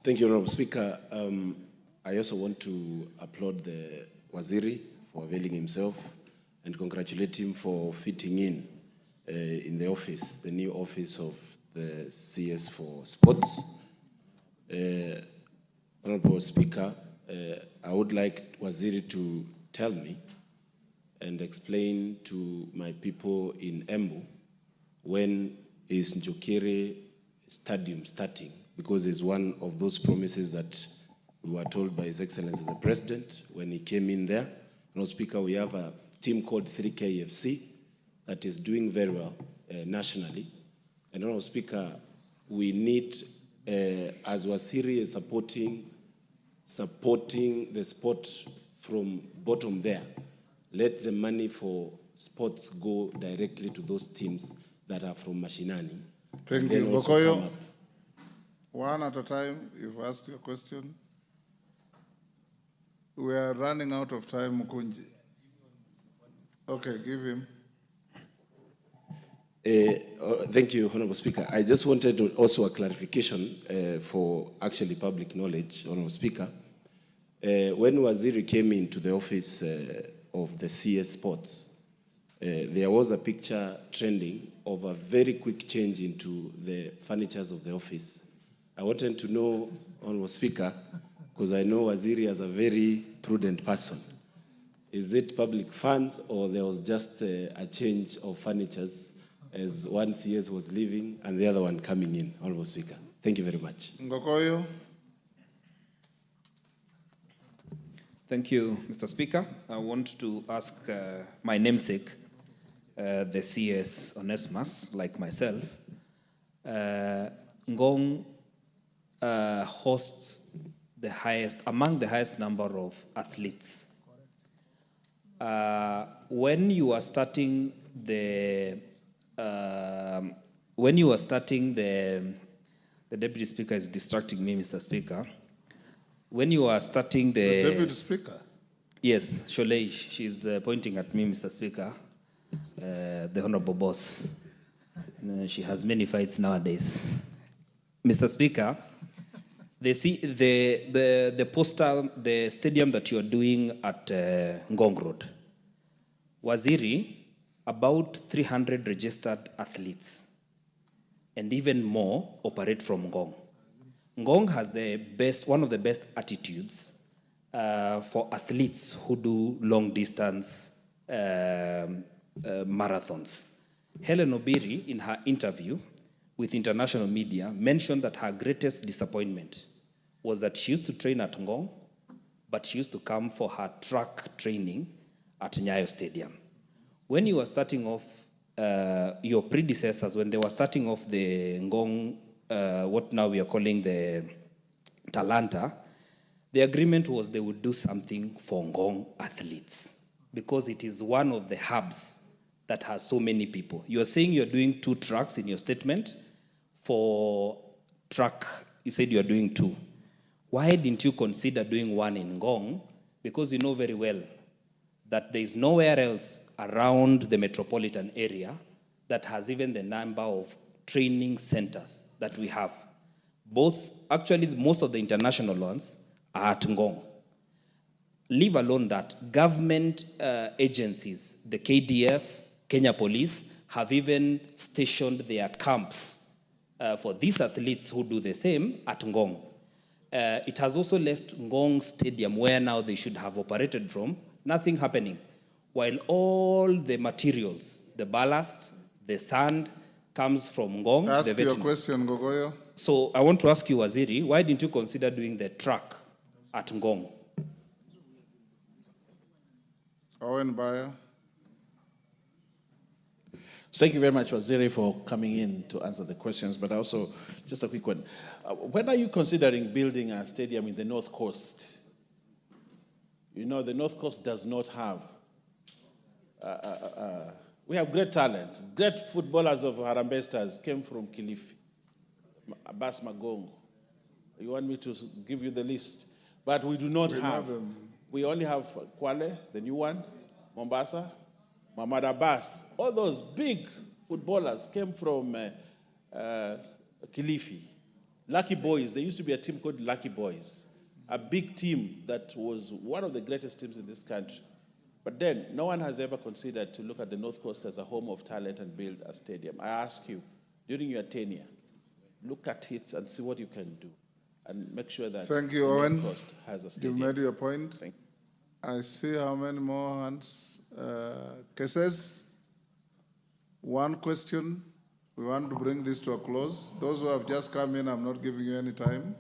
Thank you, Honorable Speaker. I also want to applaud the Waziri for availing himself and congratulate him for fitting in the office, the new office of the CS for Sports. Honorable Speaker, I would like Waziri to tell me and explain to my people in Embu when is Njokere Stadium starting, because it's one of those promises that we were told by His Excellency the President when he came in there. Speaker, we have a team called 3KFC that is doing very well nationally. And Speaker, we need, as Wasiri is supporting the sport from bottom there, let the money for sports go directly to those teams that are from Mashinani. Thank you. Bokoyo, one at a time, you've asked your question. We are running out of time, Mukunji. Okay, give him. Thank you, Honorable Speaker. I just wanted also a clarification for actually public knowledge, Honorable Speaker. When Waziri came into the office of the CS Sports, there was a picture trending of a very quick change into the furnitures of the office. I wanted to know, Honorable Speaker, because I know Waziri is a very prudent person. Is it public funds or there was just a change of furnitures as one CS was leaving and the other one coming in, Honorable Speaker? Thank you very much. Ngokoyo. Thank you, Mr. Speaker. I want to ask my namesake, the CS Onesimus, like myself. Ngong hosts among the highest number of athletes. When you are starting the Deputy Speaker is distracting me, Mr. Speaker. When you are starting the Deputy Speaker? Yes, Sholei, she's pointing at me, Mr. Speaker, the Honorable Boss. She has many fights nowadays. Mr. Speaker, the stadium that you are doing at Ngong Road, Waziri, about 300 registered athletes, and even more operate from Ngong. Ngong has one of the best attitudes for athletes who do long distance marathons. Helen Obiri, in her interview with international media, mentioned that her greatest disappointment was that she used to train at Ngong, but she used to come for her track training at Nyayo Stadium. When you were starting off, your predecessors, when they were starting off the Ngong, what now we are calling the Talanta, the agreement was they would do something for Ngong athletes because it is one of the hubs that has so many people. You are saying you're doing 2 tracks in your statement. For track, you said you are doing 2. Why didn't you consider doing 1 in Ngong? Because you know very well that there is nowhere else around the metropolitan area that has even the number of training centers that we have. Actually, most of the international ones are at Ngong. Leave alone that government agencies, the KDF, Kenya Police, have even stationed their camps for these athletes who do the same at Ngong. It has also left Ngong Stadium, where now they should have operated from, nothing happening. While all the materials, the ballast, the sand, comes from Ngong. Ask your question, Gogoyo. So I want to ask you, Waziri, why didn't you consider doing the track at Ngong? Owen Bayer. Thank you very much, Waziri, for coming in to answer the questions, but also, just a quick one. When are you considering building a stadium in the North Coast? You know, the North Coast does not have, we have great talent. Great footballers of Harambee Stars came from Kilifi, Abbas Magongo. You want me to give you the list? But we do not have. We only have Kwale, the new one, Mombasa, Muhammad Abbas. All those big footballers came from Kilifi. Lucky Boys, there used to be a team called Lucky Boys, a big team that was one of the greatest teams in this country. But then, no one has ever considered to look at the North Coast as a home of talent and build a stadium. I ask you, during your tenure, look at it and see what you can do, and make sure that Thank you, the Owen. North Coast has a stadium. You made your point. I see how many more hands. Cases, one question. We want to bring this to a close. Those who have just come in, I'm not giving you any time.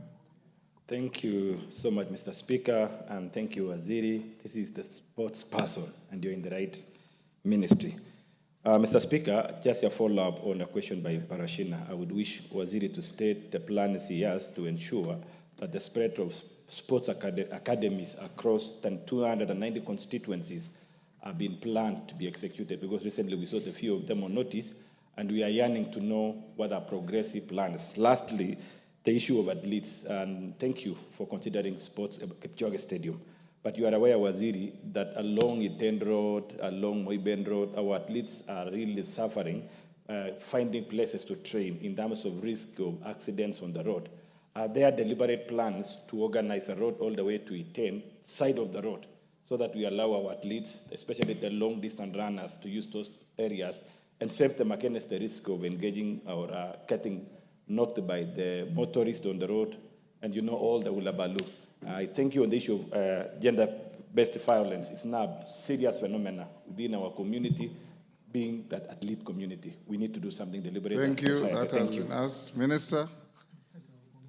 Thank you so much, Mr. Speaker, and thank you, Waziri. This is the sports person, and you're in the right ministry. Mr. Speaker, just a follow-up on a question by Parashina. I would wish Waziri to state the plans he has to ensure that the spread of sports academies across 290 constituencies are being planned to be executed, because recently we saw a few of them on notice, and we are yearning to know what are progressive plans. Lastly, the issue of athletes, and thank you for considering sports at Kipchoge Stadium. But you are aware, Waziri, that along Iten Road, along Moiben Road, our athletes are really suffering, finding places to train in terms of risk of accidents on the road. Are there deliberate plans to organize a road all the way to Iten, side of the road, so that we allow our athletes, especially the long-distance runners, to use those areas and save them against the risk of engaging or getting knocked by the motorist on the road, and all the hullabaloo. I thank you on the issue of gender-based violence. It's now a serious phenomenon within our community, being that athlete community. We need to do something deliberate. Thank you. Society. That has been asked. Minister,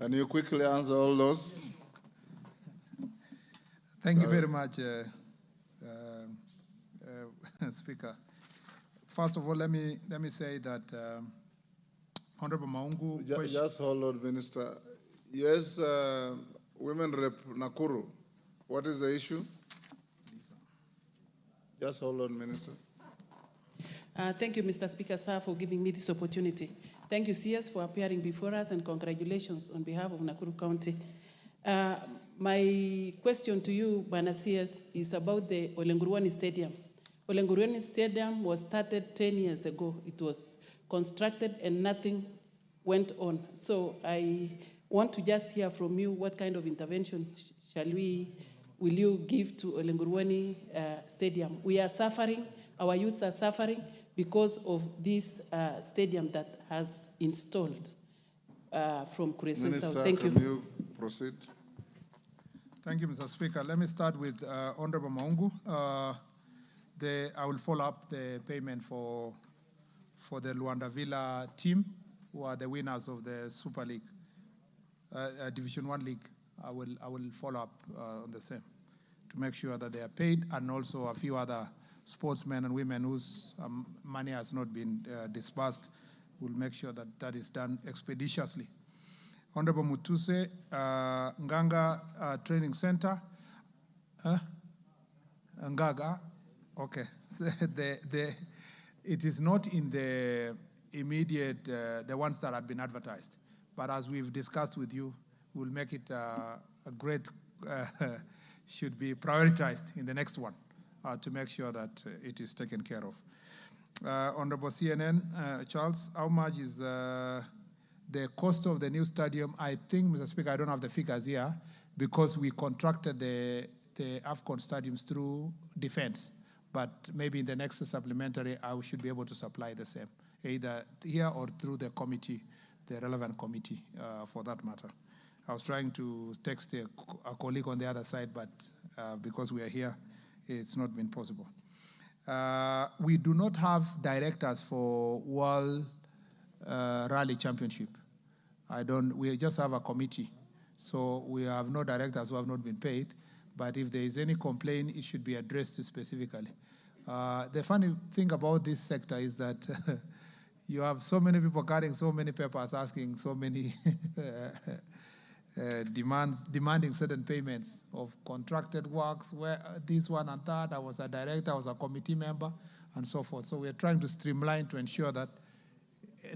can you quickly answer all those? Thank you very much, Speaker. First of all, let me say that Honorable Maungu. Just hold on, Minister. Yes, Women Rep Nakuru. What is the issue? Just hold on, Minister. Thank you, Mr. Speaker, sir, for giving me this opportunity. Thank you, CS, for appearing before us, and congratulations on behalf of Nakuru County. My question to you, Bana CS, is about the Olenguruani Stadium. Olenguruani Stadium was started 10 years ago. It was constructed and nothing went on. So I want to just hear from you what kind of intervention will you give to Olenguruani Stadium? We are suffering, our youths are suffering because of this stadium that has installed from Kureso. Minister, Thank you. Can you proceed? Thank you, Mr. Speaker. Let me start with Honorable Maungu. I will follow up the payment for the Luanda Villa team, who are the winners of the Super League, Division 1 League. I will follow up on the same to make sure that they are paid, and also a few other sportsmen and women whose money has not been disbursed. We'll make sure that that is done expeditiously. Honorable Mutuse, Nganga Training Center. Ngaga, okay. It is not in the immediate, the ones that have been advertised. But as we've discussed with you, we'll make it a great, should be prioritized in the next one to make sure that it is taken care of. Honorable CNN, Charles, how much is the cost of the new stadium? I think, Mr. Speaker, I don't have the figures here because we contracted the AFCON stadiums through defense. But maybe in the next supplementary, I should be able to supply the same, either here or through the committee, the relevant committee for that matter. I was trying to text a colleague on the other side, but because we are here, it's not been possible. We do not have directors for World Rally Championship. We just have a committee. So we have no directors who have not been paid. But if there is any complaint, it should be addressed specifically. The funny thing about this sector is that you have so many people carrying so many papers, asking so many demanding certain payments of contracted works, where this one and that, I was a director, I was a committee member, and so forth. So we're trying to streamline to ensure that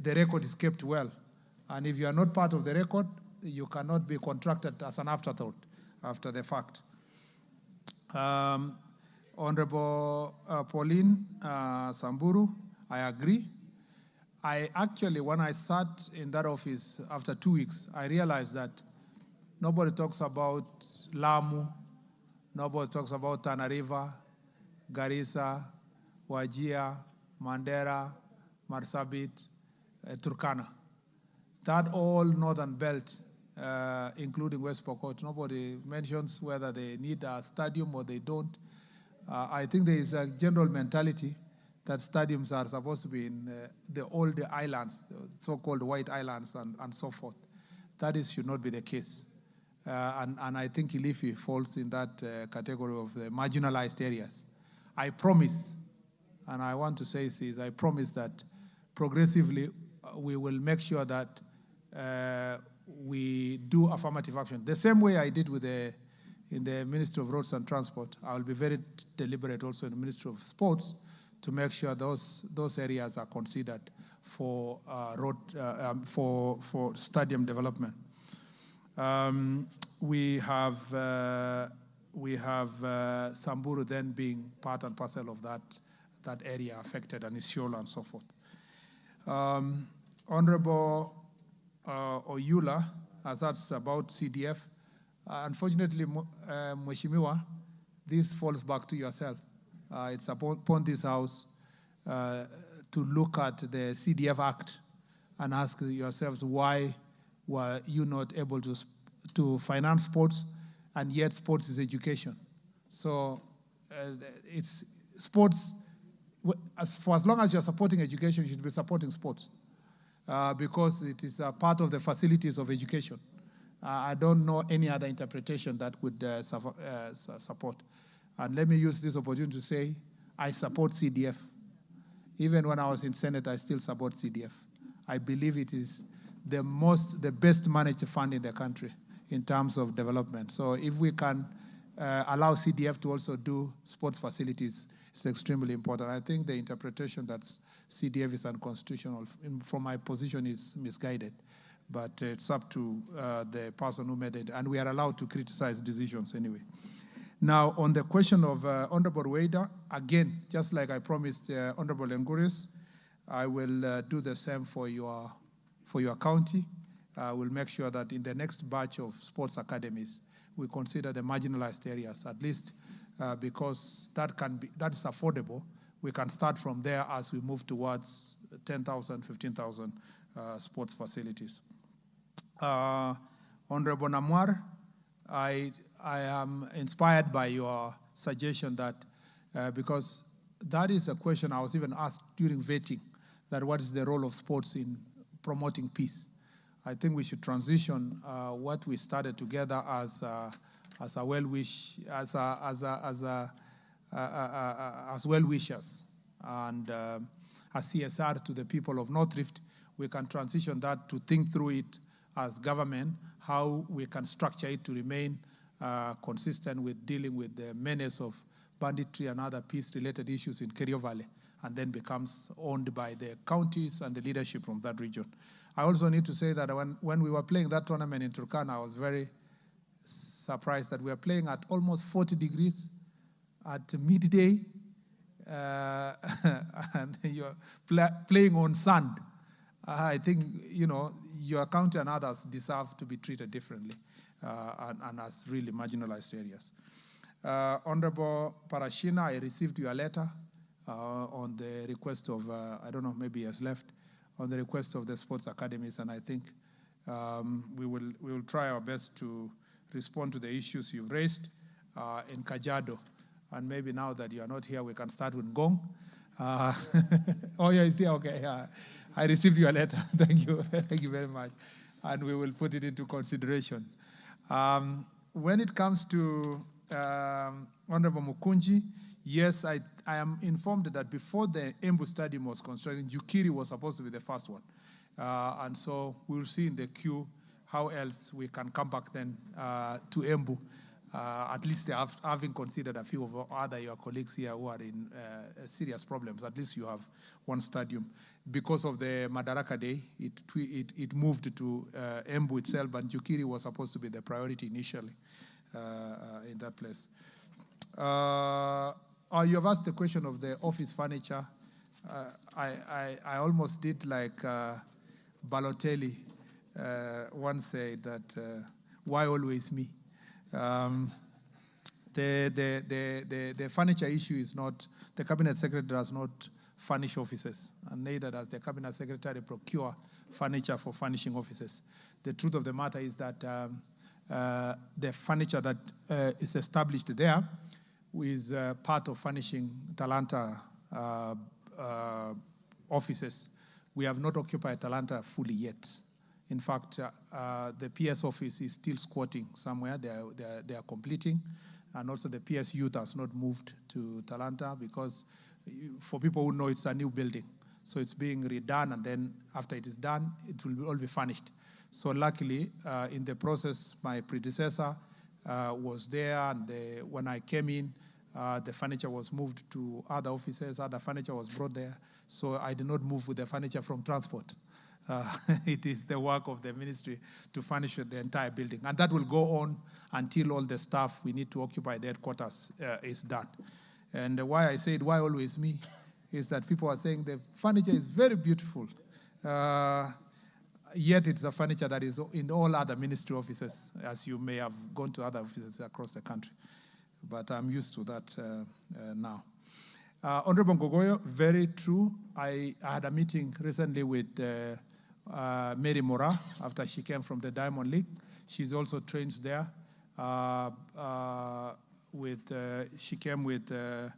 the record is kept well. And if you are not part of the record, you cannot be contracted as an afterthought after the fact. Honorable Pauline Samburu, I agree. I actually, when I sat in that office after 2 weeks, I realized that nobody talks about Lamu, nobody talks about Tana River, Garissa, Wajir, Mandera, Marsabit, Turkana. That all northern belt, including West Pokot, nobody mentions whether they need a stadium or they don't. I think there is a general mentality that stadiums are supposed to be in the old islands, so-called white islands and so forth. That should not be the case. And I think Kilifi falls in that category of the marginalized areas. I promise, and I want to say this, I promise that progressively we will make sure that we do affirmative action. The same way I did with in the Ministry of Roads and Transport, I will be very deliberate also in the Ministry of Sports to make sure those areas are considered for for stadium development. We have Samburu then being part and parcel of that area affected, and Isiolo and so forth. Honorable Oyula, as that's about CDF, unfortunately, Mheshimiwa, this falls back to yourself. It's upon this House to look at the CDF Act and ask yourselves why were you not able to finance sports, and yet sports is education. So it's sports, for as long as you're supporting education, you should be supporting sports because it is a part of the facilities of education. I don't know any other interpretation that would support. And let me use this opportunity to say, I support CDF. Even when I was in Senate, I still support CDF. I believe it is the best managed fund in the country in terms of development. So if we can allow CDF to also do sports facilities, it's extremely important. I think the interpretation that CDF is unconstitutional, from my position, is misguided. But it's up to the person who made it, and we are allowed to criticize decisions anyway. Now, on the question of Honorable Rueda, again, just like I promised Honorable Ngurius, I will do the same for your county. I will make sure that in the next batch of sports academies, we consider the marginalized areas, at least because that is affordable. We can start from there as we move towards 10,000, 15,000 sports facilities. Honorable Namwar, I am inspired by your suggestion that, because that is a question I was even asked during vetting, that what is the role of sports in promoting peace? I think we should transition what we started together as well-wishers and as CSR to the people of North Rift. We can transition that to think through it as government, how we can structure it to remain consistent with dealing with the menace of banditry and other peace-related issues in Kerio Valley, and then becomes owned by the counties and the leadership from that region. I also need to say that when we were playing that tournament in Turkana, I was very surprised that we were playing at almost 40 degrees at midday, and you're playing on sand. I think, your county and others deserve to be treated differently and as really marginalized areas. Honorable Parashina, I received your letter on the request of, I don't know, maybe he has left, on the request of the sports academies, and I think we will try our best to respond to the issues you've raised in Kajiado. And maybe now that you are not here, we can start with Ngong. Oh, yeah, it's here, okay. Yeah. I received your letter. Thank you. Thank you very much. And we will put it into consideration. When it comes to Honorable Mukunji, yes, I am informed that before the Embu Stadium was constructed, Jukiri was supposed to be the first one. And so we'll see in the queue how else we can come back then to Embu. At least having considered a few of your colleagues here who are in serious problems, at least you have one stadium. Because of the Madaraka Day, it moved to Embu itself, but Jukiri was supposed to be the priority initially in that place. You have asked the question of the office furniture. I almost did like Balotelli once said that, why always me? The furniture issue is not, the cabinet secretary does not furnish offices, and neither does the cabinet secretary procure furniture for furnishing offices. The truth of the matter is that the furniture that is established there who is part of furnishing Talanta offices. We have not occupied Talanta fully yet. In fact, the PS office is still squatting somewhere. They are completing. And also the PS youth has not moved to Talanta because for people who know, it's a new building. So it's being redone, and then after it is done, it will all be furnished. So luckily, in the process, my predecessor was there, and when I came in, the furniture was moved to other offices, other furniture was brought there. So I did not move with the furniture from transport. It is the work of the ministry to furnish the entire building. And that will go on until all the staff we need to occupy the headquarters is done. And why I said, why always me, is that people are saying the furniture is very beautiful. Yet it's a furniture that is in all other ministry offices, as you may have gone to other offices across the country. But I'm used to that now. Honorable Ngogoyo, very true. I had a meeting recently with Mary Mora after she came from the Diamond League. She's also trained there. She came with the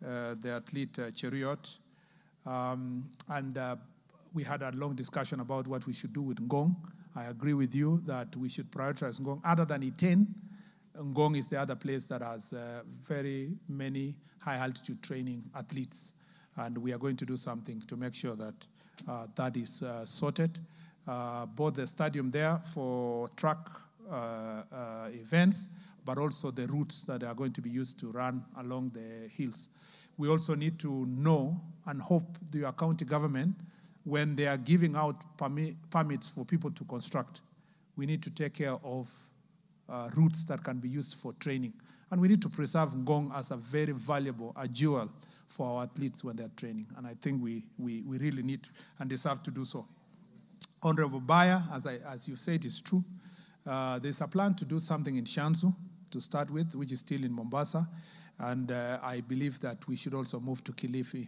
athlete Cheriot. We had a long discussion about what we should do with Ngong. I agree with you that we should prioritize Ngong. Other than Iten, Ngong is the other place that has very many high-altitude training athletes. And we are going to do something to make sure that that is sorted. Both the stadium there for track events, but also the routes that are going to be used to run along the hills. We also need to know and hope the county government, when they are giving out permits for people to construct, we need to take care of routes that can be used for training. And we need to preserve Ngong as a very valuable, a jewel for our athletes when they're training. And I think we really need and deserve to do so. Honorable Baya, as you said, is true. There's a plan to do something in Shanzu to start with, which is still in Mombasa. And I believe that we should also move to Kilifi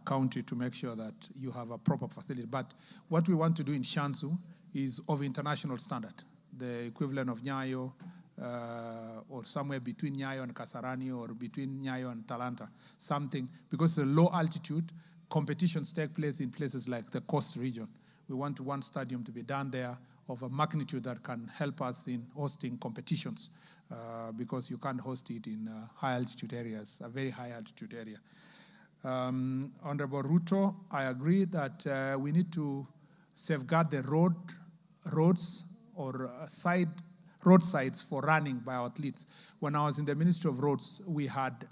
County to make sure that you have a proper facility. But what we want to do in Shanzu is of international standard, the equivalent of Nyayo, or somewhere between Nyayo and Kasarani, or between Nyayo and Talanta, something, because the low altitude competitions take place in places like the coast region. We want one stadium to be done there of a magnitude that can help us in hosting competitions, because you can't host it in high altitude areas, a very high altitude area. Honorable Ruto, I agree that we need to safeguard the roads or roadsides for running by our athletes. When I was in the Ministry of Roads, we had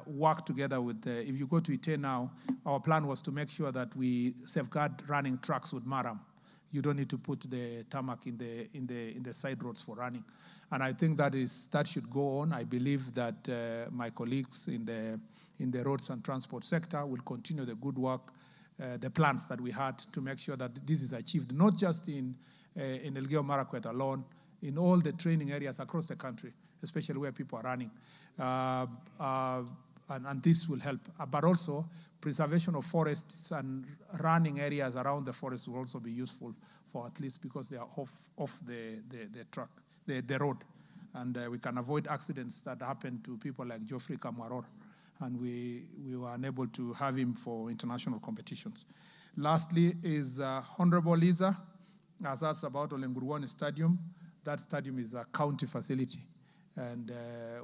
worked together with, if you go to Ite now, our plan was to make sure that we safeguard running tracks with Maram. You don't need to put the tarmac in the side roads for running. And I think that should go on. I believe that my colleagues in the roads and transport sector will continue the good work, the plans that we had to make sure that this is achieved, not just in Elgeyo Marakwet alone, in all the training areas across the country, especially where people are running. And this will help. But also, preservation of forests and running areas around the forest will also be useful for athletes because they are off the road. And we can avoid accidents that happen to people like Geoffrey Kamwaror. And we were unable to have him for international competitions. Lastly is Honorable Liza has asked about Olenguruwani Stadium. That stadium is a county facility. And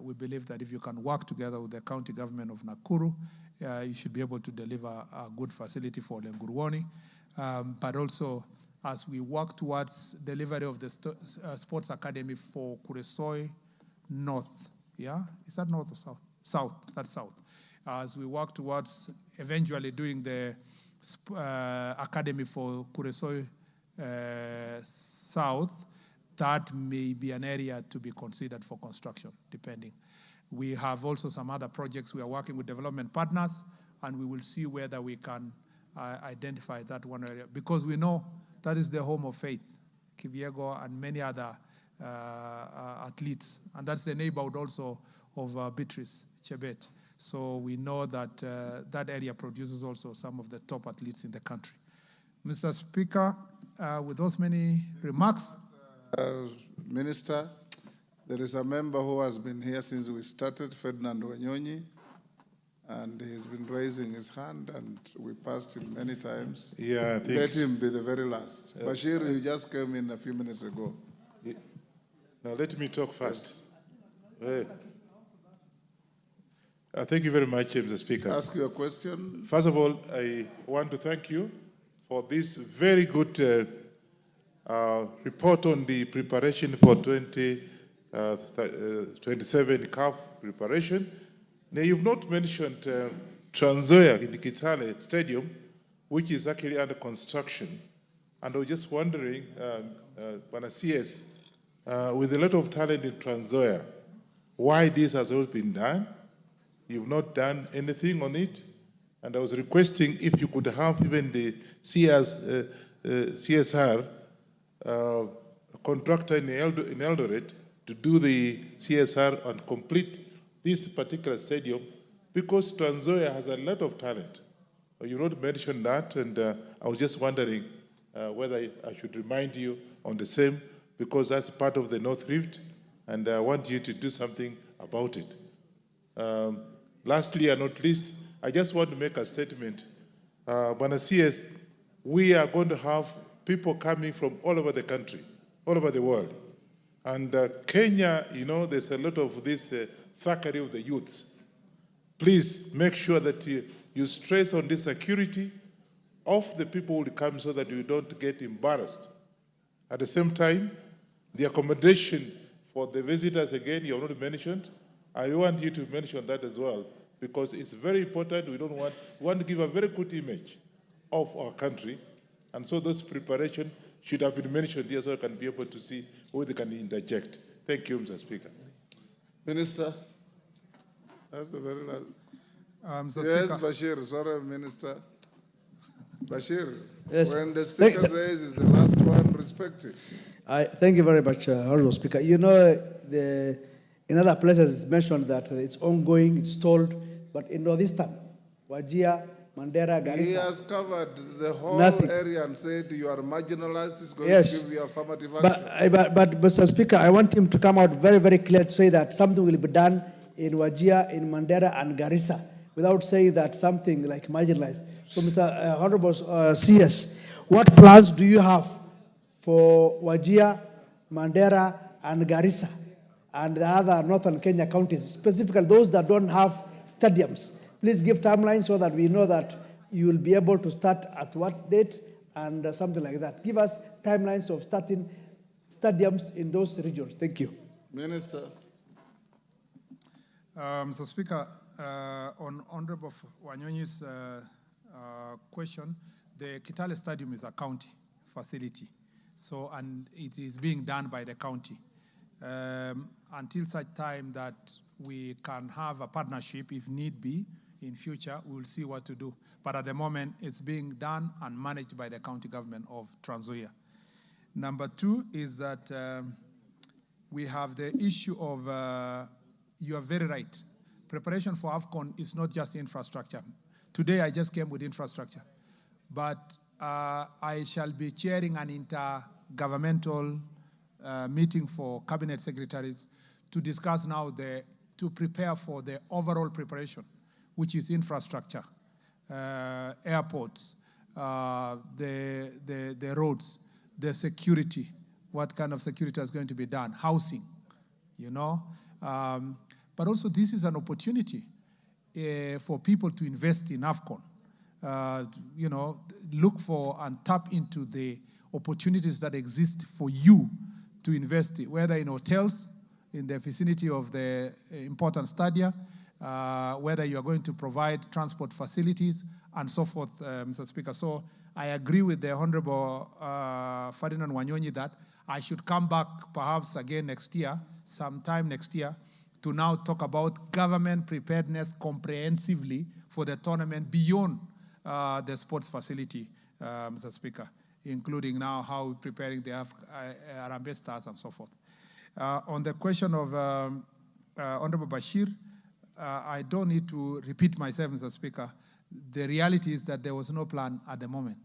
we believe that if you can work together with the county government of Nakuru, you should be able to deliver a good facility for Olenguruwani. But also, as we work towards delivery of the sports academy for Kuresoi North, yeah? Is that north or south? South, that's south. As we work towards eventually doing the academy for Kuresoi South, that may be an area to be considered for construction, depending. We have also some other projects we are working with development partners, and we will see whether we can identify that one area, because we know that is the home of Faith, Kiviego, and many other athletes, and that's the neighborhood also of Beatrice Chebet. So we know that that area produces also some of the top athletes in the country. Mr. Speaker, with those many remarks, Minister, There is a member who has been here since we started, Ferdinand Wanyonyi, and he's been raising his hand, and we passed him many times. Yeah, Let him be the very last. Bashir, you just came in a few minutes ago. Now let me talk first. Thank you very much, Mr. Speaker. Ask your question. First of all, I want to thank you for this very good report on the preparation for 2027 CAF preparation. Now, you've not mentioned Trans Nzoia in the Kitale Stadium, which is actually under construction. And I was just wondering, Bwana CS, with a lot of talent in Trans Nzoia, why this has not been done? You've not done anything on it. And I was requesting if you could have even the CSR contractor in Eldoret to do the CSR and complete this particular stadium, because Trans Nzoia has a lot of talent. You not mentioned that, and I was just wondering whether I should remind you on the same, because that's part of the North Rift, and I want you to do something about it. Lastly and not least, I just want to make a statement. Bwana CS, we are going to have people coming from all over the country, all over the world. And Kenya, you know, there's a lot of this thuggery of the youths. Please make sure that you stress on the security of the people who come so that you don't get embarrassed. At the same time, the accommodation for the visitors, again, you have not mentioned. I want you to mention that as well, because it's very important. We want to give a very good image of our country. And so those preparations should have been mentioned here so I can be able to see who they can interject. Thank you, Mr. Speaker. Minister, that's the very last. Mr. Yes, Speaker. Bashir, sorry, Minister. Bashir, Yes. when the Speaker says it's the last one, respect it. Thank you very much, Honorable Speaker. You know, in other places it's mentioned that it's ongoing, it's stalled, but in Northeastern, Wajir, Mandera, Garissa. He has covered the whole Nothing. area and said you are marginalized. He's going Yes. to give you affirmative action. But, Mr. Speaker, I want him to come out very, very clear to say that something will be done in Wajir, in Mandera, and Garissa, without saying that something like marginalized. So, Mr. Honorable CS, what plans do you have for Wajir, Mandera, and Garissa, and the other northern Kenya counties, specifically those that don't have stadiums? Please give timelines so that we know that you will be able to start at what date and something like that. Give us timelines of starting stadiums in those regions. Thank you. Minister. Mr. Speaker, on Honorable Wanyonyi's question, the Kitale Stadium is a county facility, so and it is being done by the county. Until such time that we can have a partnership, if need be, in future, we will see what to do. But at the moment, it's being done and managed by the county government of Trans Nzoia. Number two is that we have the issue of, you are very right, preparation for AFCON is not just infrastructure. Today, I just came with infrastructure. But I shall be chairing an intergovernmental meeting for cabinet secretaries to discuss now to prepare for the overall preparation, which is infrastructure, airports, the roads, the security, what kind of security is going to be done, housing, you know. But also this is an opportunity for people to invest in AFCON. You know, look for and tap into the opportunities that exist for you to invest, whether in hotels, in the vicinity of the important stadia, whether you are going to provide transport facilities, and so forth, Mr. Speaker. So I agree with the Honorable Ferdinand Wanyonyi that I should come back perhaps again next year, sometime next year, to now talk about government preparedness comprehensively for the tournament beyond the sports facility, Mr. Speaker, including now how we're preparing the Harambee Stars and so forth. On the question of Honorable Bashir, I don't need to repeat myself, Mr. Speaker. The reality is that there was no plan at the moment.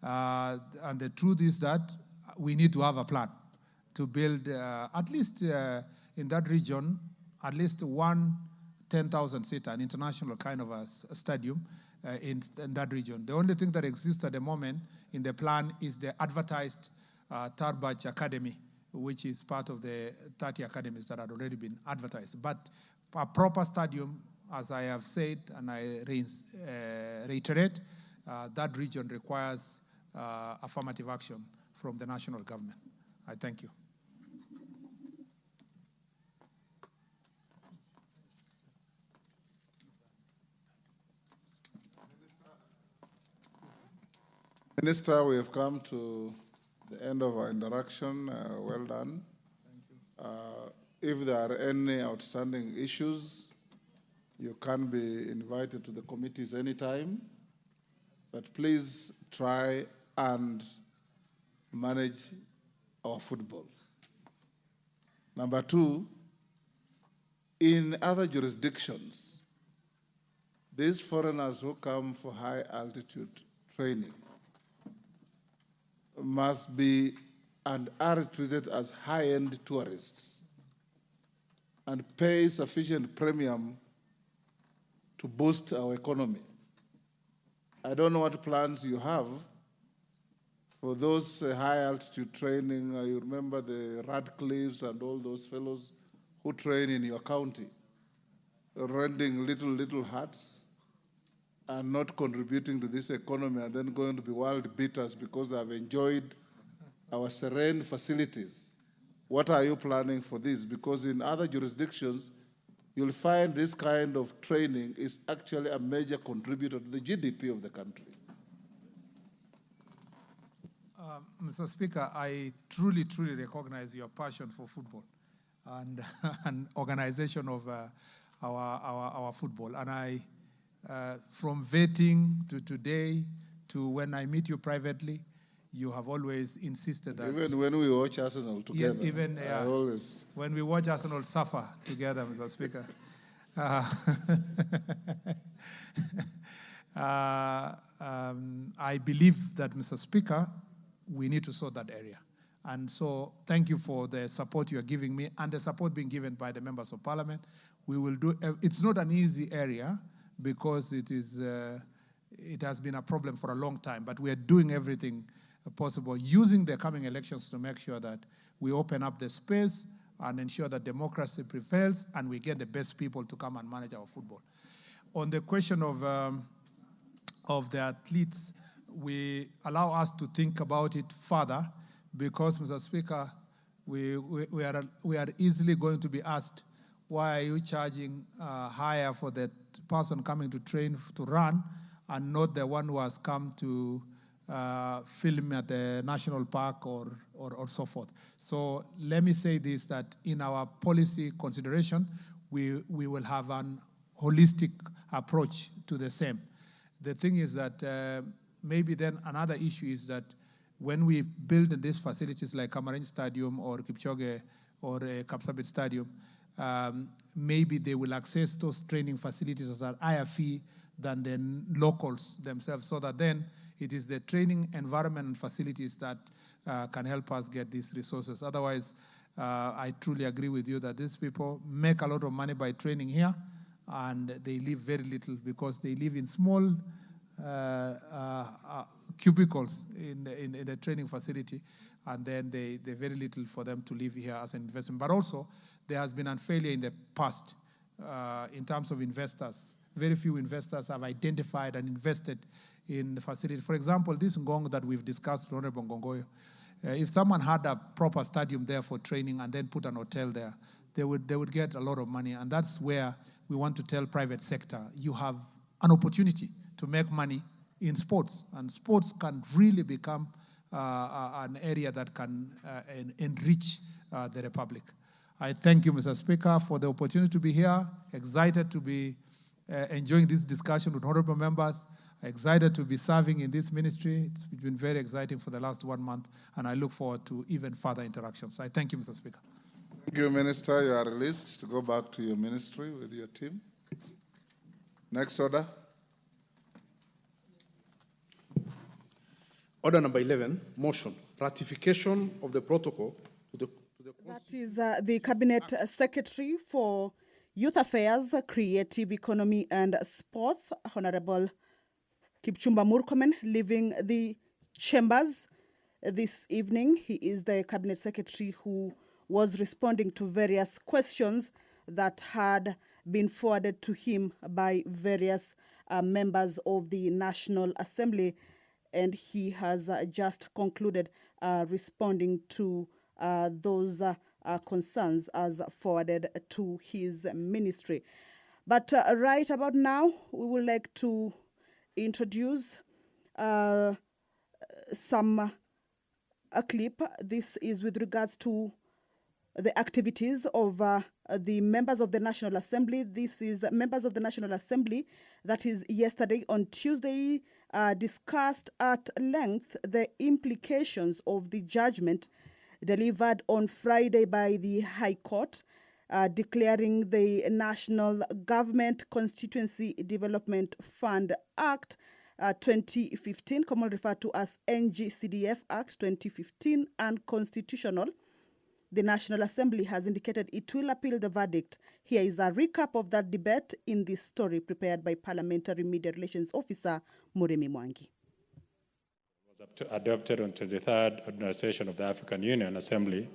And the truth is that we need to have a plan to build at least, in that region, at least one 10,000-seater, an international kind of a stadium in that region. The only thing that exists at the moment in the plan is the advertised Tarbaj Academy, which is part of the 30 academies that had already been advertised. But a proper stadium, as I have said, and I reiterate, that region requires affirmative action from the national government. I thank you. Minister, we have come to the end of our interaction. Well done. Thank you. If there are any outstanding issues, you can be invited to the committees anytime, but please try and manage our football. Number two, in other jurisdictions, these foreigners who come for high altitude training must be and are treated as high-end tourists and pay sufficient premium to boost our economy. I don't know what plans you have for those high-altitude training. You remember the Radcliffes and all those fellows who train in your county, renting little huts and not contributing to this economy, and then going to be world beaters because they have enjoyed our serene facilities. What are you planning for this? Because in other jurisdictions, you'll find this kind of training is actually a major contributor to the GDP of the country. Mr. Speaker, I truly recognize your passion for football and, and organization of our football. And I, from vetting to today to when I meet you privately, you have always insisted that... Even when we watch Arsenal together. Yeah, even always... when we watch Arsenal suffer together, Mr. Speaker. I believe that, Mr. Speaker, we need to sort that area. And so thank you for the support you are giving me and the support being given by the members of parliament. We will do, it's not an easy area because it has been a problem for a long time, but we are doing everything possible, using the coming elections to make sure that we open up the space and ensure that democracy prevails and we get the best people to come and manage our football. On the question of the athletes, we allow us to think about it further because, Mr. Speaker, we are easily going to be asked, why are you charging higher for that person coming to train to run and not the one who has come to film at the national park or so forth? So let me say this, that in our policy consideration, we will have an holistic approach to the same. The thing is that maybe then another issue is that when we build these facilities like Kamarin Stadium or Kipchoge or Kapsabet Stadium, maybe they will access those training facilities at a higher fee than the locals themselves, so that then it is the training environment and facilities that can help us get these resources. Otherwise, I truly agree with you that these people make a lot of money by training here, and they live very little because they live in small cubicles in the training facility, and then they very little for them to live here as an investment. But also, there has been a failure in the past in terms of investors. Very few investors have identified and invested in the facility. For example, this Ngong that we've discussed, Honorable Ngongoyo, if someone had a proper stadium there for training and then put an hotel there, they would get a lot of money. And that's where we want to tell private sector, you have an opportunity to make money in sports, and sports can really become an area that can enrich the Republic. I thank you, Mr. Speaker, for the opportunity to be here. Excited to be enjoying this discussion with honorable members. Excited to be serving in this ministry. It's been very exciting for the last 1 month, and I look forward to even further interactions. I thank you, Mr. Speaker. Thank you, Minister. You are released to go back to your ministry with your team. Next order. Order number 11, motion, ratification of the protocol to the That is the Cabinet Secretary for Youth Affairs, Creative Economy and Sports, Honorable Kipchumba Murkomen, leaving the chambers this evening. He is the Cabinet Secretary who was responding to various questions that had been forwarded to him by various members of the National Assembly, and he has just concluded responding to those concerns as forwarded to his ministry. But right about now, we would like to introduce a clip. This is with regards to the activities of the members of the National Assembly. This is members of the National Assembly that is yesterday on Tuesday discussed at length the implications of the judgment delivered on Friday by the High Court declaring the National Government Constituency Development Fund Act 2015, commonly referred to as NGCDF Act 2015, unconstitutional. The National Assembly has indicated it will appeal the verdict. Here is a recap of that debate in this story prepared by Parliamentary Media Relations Officer Muremi Mwangi. It was adopted on 23rd ordinary session of the African Union Assembly